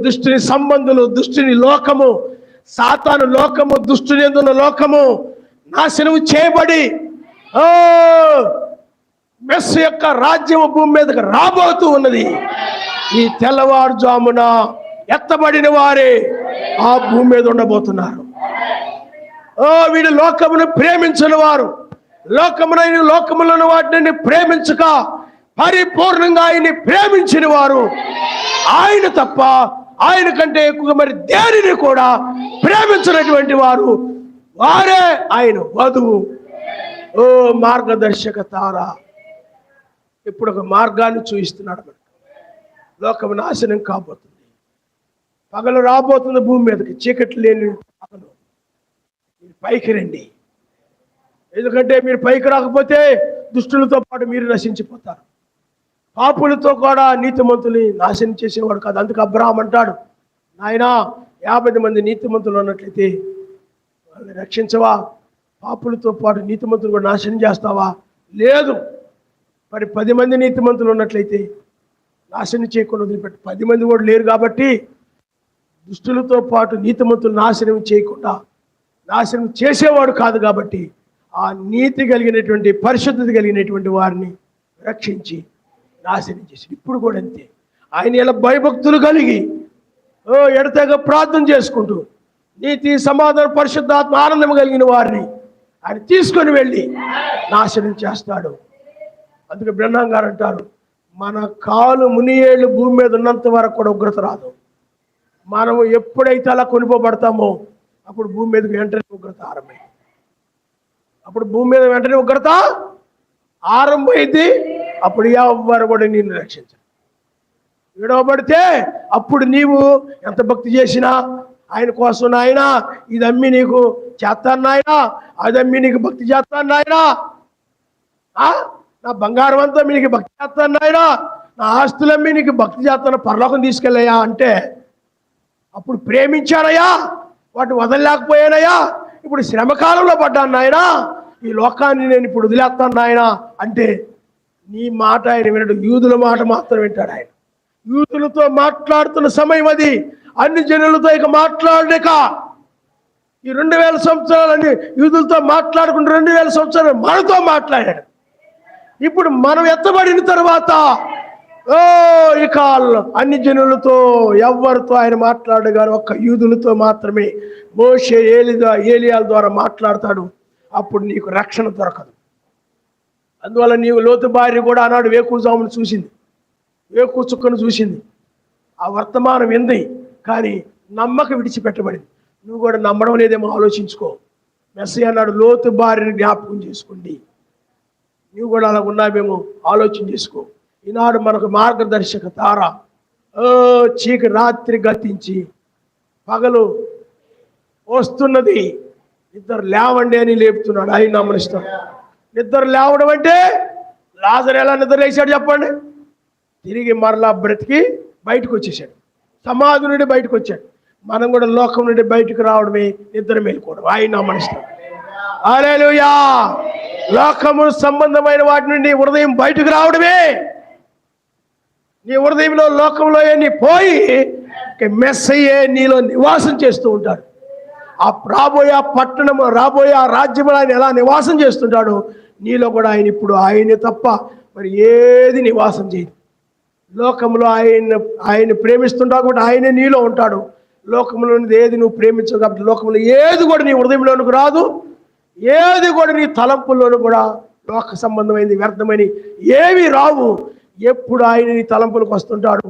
దుష్టుని సంబంధులు, దుష్టుని లోకము, సాతాను లోకము, దుష్టుని యందున్న లోకము నాశనం చేయబడి మెస్సు యొక్క రాజ్యము భూమి మీదకి రాబోతూ ఉన్నది. ఈ తెల్లవారుజామున ఎత్తబడిన వారే ఆ భూమి మీద ఉండబోతున్నారు. వీడు లోకమును ప్రేమించిన వారు, లోకములను వాటిని ప్రేమించక పరిపూర్ణంగా ఆయన్ని ప్రేమించిన వారు, ఆయన తప్ప ఆయన కంటే ఎక్కువగా మరి దేనిని కూడా ప్రేమించినటువంటి వారు, వారే ఆయన వధువు. మార్గదర్శక తార ఇప్పుడు ఒక మార్గాన్ని చూపిస్తున్నాడు మనకు. లోకము నాశనం కాబోతుంది, పగలు రాబోతుంది భూమి మీదకి, చీకట్లు లేని పగలు. మీరు పైకి రండి, ఎందుకంటే మీరు పైకి రాకపోతే దుష్టులతో పాటు మీరు నశించిపోతారు. పాపులతో కూడా నీతిమంతుని నాశనం చేసేవాడు కాదు. అందుకు అబ్రహాం అంటాడు, నాయనా 50 మంది నీతిమంతులు ఉన్నట్లయితే వాళ్ళని రక్షించవా? పాపులతో పాటు నీతిమంతులు కూడా నాశనం చేస్తావా? లేదు. మరి 10 మంది నీతిమంతులు ఉన్నట్లయితే నాశనం చేయకుండా వదిలిపెట్టి, 10 మంది కూడా లేరు కాబట్టి దుష్టులతో పాటు నీతిమంతులు నాశనం చేయకుండా, నాశనం చేసేవాడు కాదు కాబట్టి ఆ నీతి కలిగినటువంటి, పరిశుద్ధత కలిగినటువంటి వారిని రక్షించి నాశనం చేసి, ఇప్పుడు కూడా అంతే. ఆయన ఇలా భయభక్తులు కలిగి ఎడతెగ ప్రార్థన చేసుకుంటూ నీతి, సమాధాన, పరిశుద్ధాత్మ ఆనందం కలిగిన వారిని ఆయన తీసుకొని వెళ్ళి నాశనం చేస్తాడు. అందుకే బ్రహ్మం గారు అంటారు, మన కాలు మునియేళ్ళు భూమి మీద ఉన్నంత వరకు కూడా ఉగ్రత రాదు. మనము ఎప్పుడైతే అలా కొనిపోబడతామో అప్పుడు భూమి మీదకి వెంటనే ఉగ్రత ఆరంభమైంది. అప్పుడు భూమి మీద వెంటనే ఉగ్రత ఆరంభమైంది. అప్పుడు ఎవ్వరు కూడా నిన్ను రక్షించరు. విడవబడితే అప్పుడు నీవు ఎంత భక్తి చేసినా ఆయన కోసం, నాయన ఇది అమ్మి నీకు చేస్తాను నాయన, అది అమ్మి నీకు భక్తి చేస్తాను నాయన, నా బంగారం అంతా మీకు భక్తి చేస్తాను నాయన, నా ఆస్తులమ్మి నీకు భక్తి చేస్తాను, పరలోకం తీసుకెళ్ళాయా అంటే అప్పుడు ప్రేమించానయ్యా, వాటిని వదలలేకపోయానయ్యా, ఇప్పుడు శ్రమకాలంలో పడ్డాను నాయన, ఈ లోకాన్ని నేను ఇప్పుడు వదిలేస్తాను నాయన అంటే నీ మాట ఆయన వినడు. యూదుల మాట మాత్రం వింటాడు ఆయన. యూదులతో మాట్లాడుతున్న సమయం అది. అన్ని జనులతో ఇక మాట్లాడలేక ఈ 2000 సంవత్సరాలన్నీ యూదులతో మాట్లాడుకుంటూ 2000 సంవత్సరాలు మనతో మాట్లాడాడు. ఇప్పుడు మనం ఎత్తబడిన తర్వాత ఇక అన్ని జనులతో ఎవరితో ఆయన మాట్లాడు కానీ ఒక్క యూదులతో మాత్రమే మోషే ఏలియాల ద్వారా మాట్లాడతాడు. అప్పుడు నీకు రక్షణ దొరకదు. అందువల్ల నీవు లోతు భార్య కూడా ఆనాడు వేకుజామును చూసింది, వేకు చుక్కను చూసింది, ఆ వర్తమానం వింది, కానీ నమ్మక విడిచిపెట్టబడింది. నువ్వు కూడా నమ్మడం లేదేమో ఆలోచించుకో. మెస్సయ్య అన్నాడు లోతు భార్యని జ్ఞాపకం చేసుకోండి. నువ్వు కూడా అలా ఉన్నావేమో ఆలోచన చేసుకో. ఈనాడు మనకు మార్గదర్శక తార చీకటి రాత్రి గతించి పగలు వస్తున్నది. నిద్ర లేవండి అని లేపుతున్నాడు. ఆయన నమ్మనిస్తాడు. నిద్ర లేవడం అంటే లాజరు ఎలా నిద్ర లేచాడు చెప్పండి? తిరిగి మరలా బ్రతికి బయటకు వచ్చేసాడు. సమాధి నుండి బయటకు వచ్చాడు. మనం కూడా లోకం నుండి బయటకు రావడమే నిద్ర మేలుకోవడం. ఆయన నమ్మనిస్తాడు. హల్లెలూయా. లోకము సంబంధమైన వాటి నుండి హృదయం బయటకు రావడమే. నీ హృదయంలో లోకంలో నీ పోయి మెస్సయ్యే నీలో నివాసం చేస్తూ ఉంటాడు. ఆ రాబోయే పట్టణము, రాబోయే ఆ రాజ్యంలో ఆయన ఎలా నివాసం చేస్తుంటాడు, నీలో కూడా ఆయన ఇప్పుడు ఆయనే తప్ప మరి ఏది నివాసం చేయదు. లోకంలో ఆయన ప్రేమిస్తుంటావు కాబట్టి ఆయనే నీలో ఉంటాడు. లోకంలో ఏది నువ్వు ప్రేమించవు కాబట్టి లోకంలో ఏది కూడా నీ హృదయంలోనికి రాదు. ఏది కూడా నీ తలంపుల్లోనూ కూడా లోక సంబంధమైనది వ్యర్థమని ఏవి రావు. ఎప్పుడు ఆయన నీ తలంపులకు వస్తుంటాడు.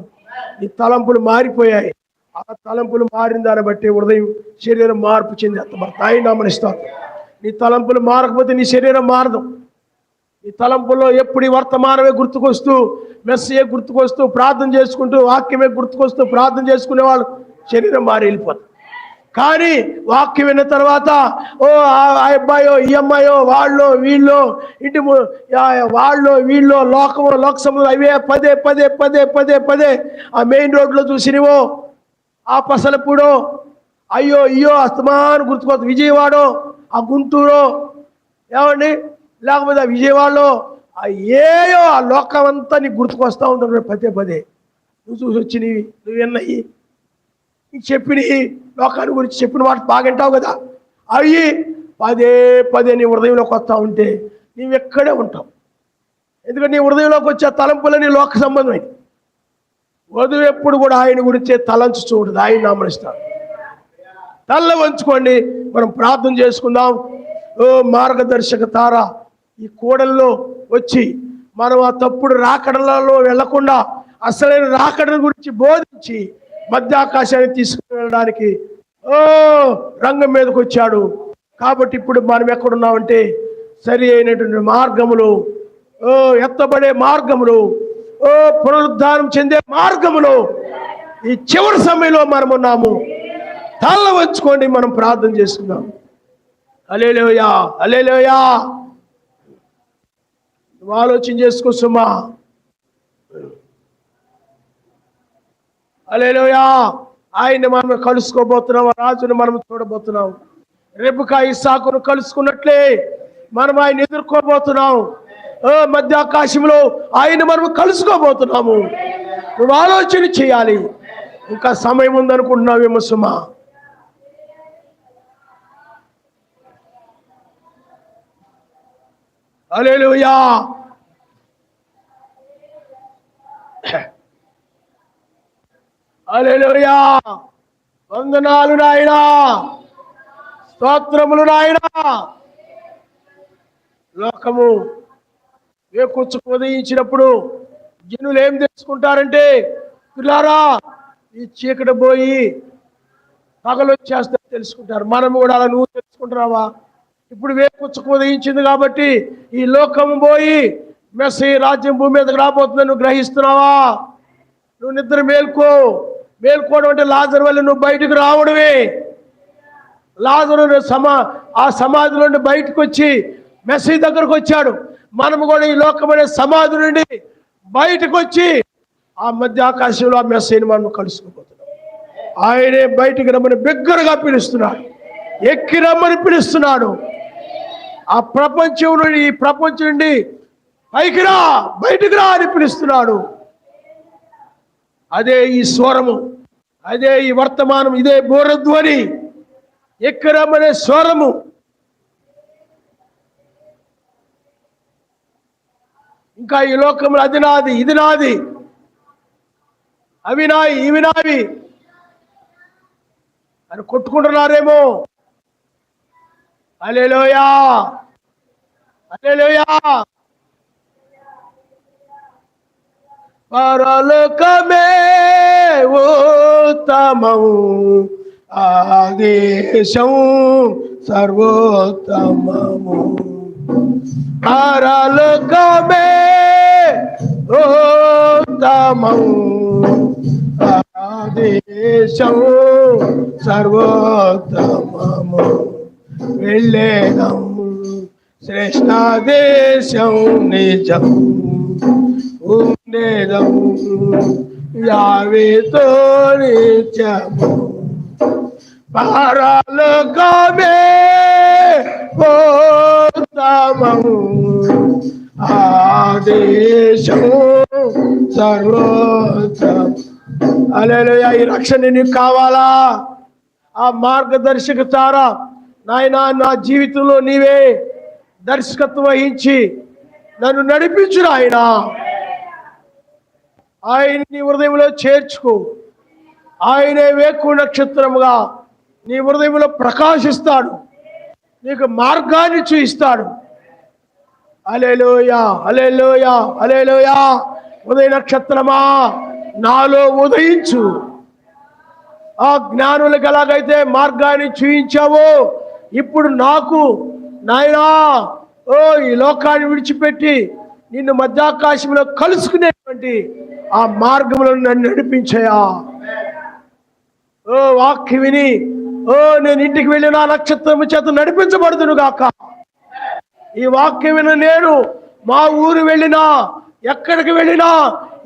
నీ తలంపులు మారిపోయాయి. ఆ తలంపులు మారిన దాన్ని బట్టి హృదయం శరీరం మార్పు చెంది ఎత్తబడతాయి. ఆయన గమనిస్తాడు. నీ తలంపులు మారకపోతే నీ శరీరం మారదు. నీ తలంపుల్లో ఎప్పుడు ఈ వర్తమానమే గుర్తుకొస్తూ, మెస్సయే గుర్తుకొస్తూ, ప్రార్థన చేసుకుంటూ, వాక్యమే గుర్తుకొస్తూ ప్రార్థన చేసుకునే వాళ్ళు శరీరం మారి వెళ్ళిపోతుంది. కానీ వాక్యం విన్న తర్వాత ఆ అబ్బాయో ఈ అమ్మాయో వాళ్ళు వీళ్ళు ఇంటి వాళ్ళు వీళ్ళు లోక సముద్రం అవే పదే పదే పదే పదే పదే ఆ మెయిన్ రోడ్లో చూసినవో, ఆ పసలపూడో, అయ్యో అస్తమాను గుర్తుకొస్తుంది. విజయవాడో, ఆ గుంటూరో, ఏమండి, లేకపోతే ఆ విజయవాడలో ఏయో ఆ లోకం అంతా నీకు గుర్తుకొస్తూ ఉంటుంది పదే పదే. నువ్వు చూసి వచ్చినవి, నువ్వు విన్నవి, నీకు చెప్పినవి, లోకాన్ని గురించి చెప్పిన మాట బాగుంటావు కదా, అవి పదే పదే నీ హృదయంలోకి వస్తూ ఉంటే నీవు ఎక్కడే ఉంటావు. ఎందుకంటే నీ హృదయంలోకి వచ్చే తలంపులని లోక సంబంధమైనవి. వధువు ఎప్పుడు కూడా ఆయన గురించే తలంచుతూ ఉంటుంది. ఆయన నామనిస్తాడు. తల్ల వంచుకోండి, మనం ప్రార్థన చేసుకుందాం. మార్గదర్శక తార ఈ కూడల్లో వచ్చి మనం ఆ తప్పుడు రాకడలలో వెళ్లకుండా అసలైన రాకడల గురించి బోధించి మధ్యాకాశాన్ని తీసుకుని వెళ్ళడానికి రంగం మీదకి వచ్చాడు. కాబట్టి ఇప్పుడు మనం ఎక్కడున్నామంటే సరి అయినటువంటి మార్గములు, ఎత్తబడే మార్గములు, పునరుద్ధానం చెందే మార్గములో ఈ చివరి సమయంలో మనం ఉన్నాము. తల్ల వంచుకోండి, మనం ప్రార్థన చేసుకుందాం. హల్లెలూయా, హల్లెలూయా. నువ్వు ఆలోచన చేసుకో సుమా. హల్లెలూయా. ఆయన్ని మనం కలుసుకోబోతున్నాం, రాజును మనం చూడబోతున్నాం. రెబెకా ఇస్సాకును కలుసుకున్నట్లే మనం ఆయన ఎదుర్కోబోతున్నాం. మధ్యాకాశంలో ఆయన మనం కలుసుకోబోతున్నాము. నువ్వు ఆలోచన చేయాలి. ఇంకా సమయం ఉందనుకుంటున్నావేమో సుమా. హల్లెలూయా. హల్లెలూయా. వందనాలు నాయనా, స్తోత్రములు నాయనా. లోకము వేకుచ్చుకు ఉదయించినప్పుడు జనులు ఏం తెలుసుకుంటారంటే, పిల్లారా ఈ చీకటి పోయి పగలొచ్చేస్తే తెలుసుకుంటారు. మనం కూడా అలా, నువ్వు తెలుసుకుంటున్నావా? ఇప్పుడు వేపుచ్చుకు ఉదయించింది కాబట్టి ఈ లోకం పోయి మెస్సీ రాజ్యం భూమి మీదకి రాబోతుందని నువ్వు గ్రహిస్తున్నావా? నువ్వు నిద్ర మేల్కోవడం అంటే లాజరు వల్ల నువ్వు బయటకు రావడమే. లాజరు ఆ సమాధి నుండి బయటకు వచ్చి మెస్సీ దగ్గరకు వచ్చాడు. మనము కూడా ఈ లోకమైన సమాధి నుండి బయటకు వచ్చి ఆ మధ్య ఆకాశంలో ఆ మెస్సీని మనం కలుసుకుపోతున్నాం. ఆయనే బయటికి రమ్మని బిగ్గరగా పిలుస్తున్నాడు, ఎక్కి రమ్మని పిలుస్తున్నాడు. ఆ ప్రపంచం నుండి, ఈ ప్రపంచం నుండి పైకి రా, బయటికి రా అని పిలుస్తున్నాడు. అదే ఈ స్వరము, అదే ఈ వర్తమానం, ఇదే బోరధ్వని, ఎక్కి రమ్మనే స్వరము. ఇంకా ఈ లోకంలో అది నాది, ఇది నాది, అవి నాయి, ఇవి నావి అని కొట్టుకుంటున్నారేమో. హల్లెలూయా, హల్లెలూయా. పరలోకమే ఉత్తమం, ఆదేశం సర్వోత్తమము. పరలోకమే ఉత్తమం, ఆదేశం సర్వోత్తమము. వెళ్ళేదం శ్రేష్ఠ దేశం నిజం, ఉండేదం యావేతో నిత్యము. పరలోకమే ఉత్తమము, ఆదేశం సర్వోత్తమం. హల్లెలూయా. ఈ రక్షణ నీకు కావాలా? ఆ మార్గదర్శక తారా నాయనా, నా జీవితంలో నీవే దర్శకత్వం వహించి నన్ను నడిపించు ఆయన. ఆయన నీ హృదయంలో చేర్చుకో. ఆయనే వేకు నక్షత్రముగా నీ హృదయంలో ప్రకాశిస్తాడు, నీకు మార్గాన్ని చూపిస్తాడు. హల్లెలూయా, హల్లెలూయా, హల్లెలూయా. ఉదయ నక్షత్రమా నాలో ఉదయించు. ఆ జ్ఞానులకు ఎలాగైతే మార్గాన్ని చూయించావో, ఇప్పుడు నాకు నాయనా, ఓ ఈ లోకాన్ని విడిచిపెట్టి నిన్ను మధ్యాకాశంలో కలుసుకునేటువంటి ఆ మార్గంలో నన్ను నడిపించయా. ఓ వాక్య విని, ఓ నేను ఇంటికి వెళ్ళిన నక్షత్రము చేత నడిపించబడుదును గాక. ఈ వాక్యం విన నేను మా ఊరు వెళ్ళినా, ఎక్కడికి వెళ్ళినా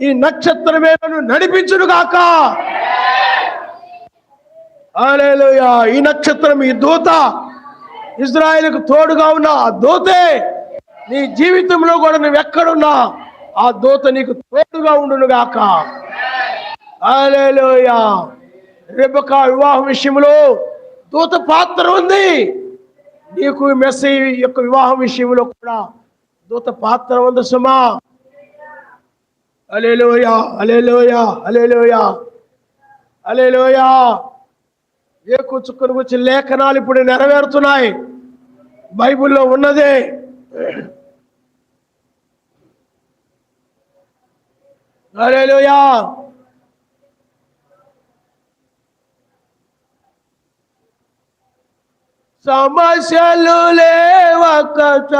ఈ నక్షత్రమే నన్ను నడిపించును గాక. హల్లెలూయా. ఈ నక్షత్రం, ఈ దూత, ఇజ్రాయేలుకు తోడుగా ఉన్న ఆ దూతే నీ జీవితంలో కూడా నువ్వు ఎక్కడున్నా ఆ దూత నీకు తోడుగా ఉండును గాక. హల్లెలూయా. రెబెకా వివాహం విషయంలో దూత పాత్ర ఉంది. నీకు మెస్సీ యొక్క వివాహం విషయంలో కూడా దూత పాత్ర ఉంది సుమా. హల్లెలూయా, హల్లెలూయా, హల్లెలూయా, హల్లెలూయా. వేకు చుక్కను గురించి లేఖనాలు ఇప్పుడు నెరవేరుతున్నాయి. బైబిల్లో ఉన్నదే. హల్లెలూయా. సమస్యలు లేవకట,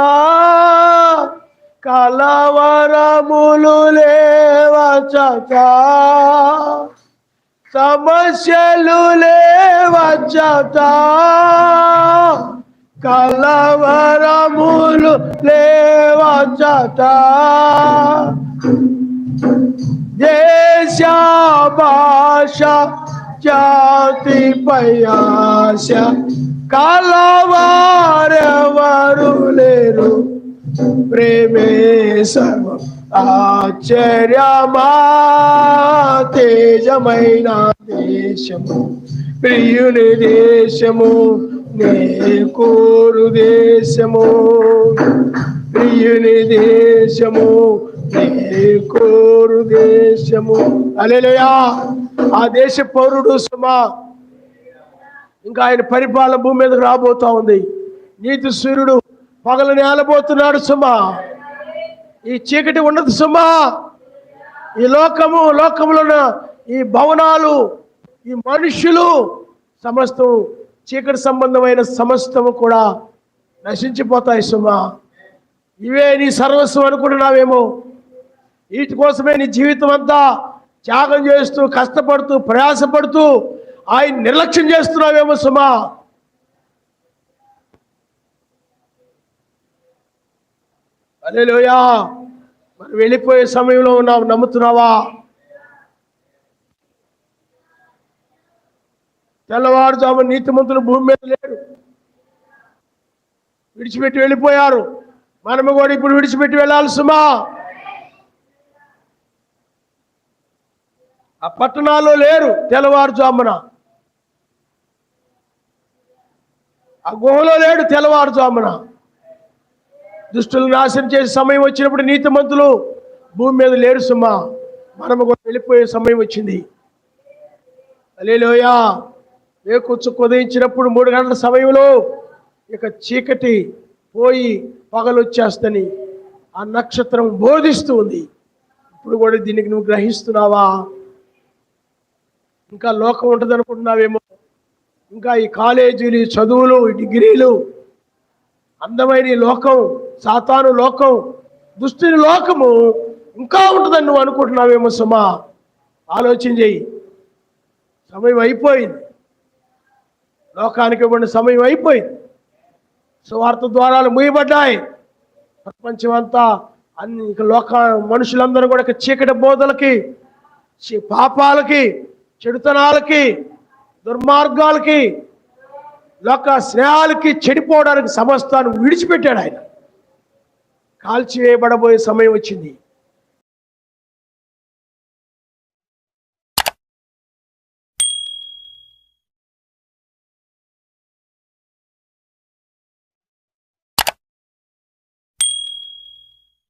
కలవరములు లేవచట, సమస్యలు లేవచట, కలవరములు లేవచట. దేశ భాష జాతిపై ఆశ, కలవారెవరు లేరు, ప్రేమే సర్వం. ఆశ్చర్యమా తేజమైన దేశము, ప్రియుని దేశము, నే కోరు దేశము, ప్రియుని దేశము, నే కోరు దేశము. హల్లెలూయా. ఆ దేశ పౌరుడు సుమా, ఇంకా ఆయన పరిపాలన భూమి మీదకి రాబోతా ఉంది. నీతి సూర్యుడు పగలు నేలబోతున్నాడు సుమా. ఈ చీకటి ఉండదు సుమా. ఈ లోకములో ఉన్న ఈ భవనాలు, ఈ మనుషులు, సమస్తం చీకటి సంబంధమైన సమస్తము కూడా నశించిపోతాయి సుమా. ఇవే నీ సర్వస్వం అనుకుంటున్నావేమో. వీటి కోసమే నీ జీవితం అంతా త్యాగం చేస్తూ, కష్టపడుతూ, ప్రయాసపడుతూ ఆయన నిర్లక్ష్యం చేస్తున్నావేమో సుమా. హల్లెలూయా. మరి వెళ్ళిపోయే సమయంలో ఉన్నావు, నమ్ముతున్నావా? తెల్లవారుజామున నీతిమంతులు భూమి మీద లేరు, విడిచిపెట్టి వెళ్ళిపోయారు. మనము కూడా ఇప్పుడు విడిచిపెట్టి వెళ్ళాలి సుమా. ఆ పట్టణాల్లో లేరు తెల్లవారుజామున, ఆ గుహలో లేడు తెల్లవారుజామున. దుష్టులు నాశనం చేసే సమయం వచ్చినప్పుడు నీతిమంతులు భూమి మీద లేరు సుమా. మనము కూడా వెళ్ళిపోయే సమయం వచ్చింది. హల్లెలూయా. వేకుచ్చు ఉదయించినప్పుడు 3 గంటల సమయంలో ఇక చీకటి పోయి పగలు వచ్చేస్తని ఆ నక్షత్రం బోధిస్తూ ఉంది. ఇప్పుడు కూడా దీనికి నువ్వు గ్రహిస్తున్నావా? ఇంకా లోకం ఉంటుంది అనుకుంటున్నావేమో. ఇంకా ఈ కాలేజీలు, ఈ చదువులు, ఈ డిగ్రీలు, అందమైన ఈ లోకం, సాతాను లోకం, దుష్టుని లోకము ఇంకా ఉంటుందని నువ్వు అనుకుంటున్నావేమో సుమా. ఆలోచన చెయ్యి. సమయం అయిపోయింది. లోకానికి ఇవ్వబడిన సమయం అయిపోయింది. సువార్త ద్వారాలు మూయబడ్డాయి. ప్రపంచం అంతా అన్ని ఇక మనుషులందరూ కూడా చీకటి బోధలకి, పాపాలకి, చెడుతనాలకి, దుర్మార్గాలకి, లోక స్నేహాలకి చెడిపోవడానికి సమస్తాన్ని విడిచిపెట్టాడు ఆయన. కాల్చివేయబడబోయే సమయం వచ్చింది.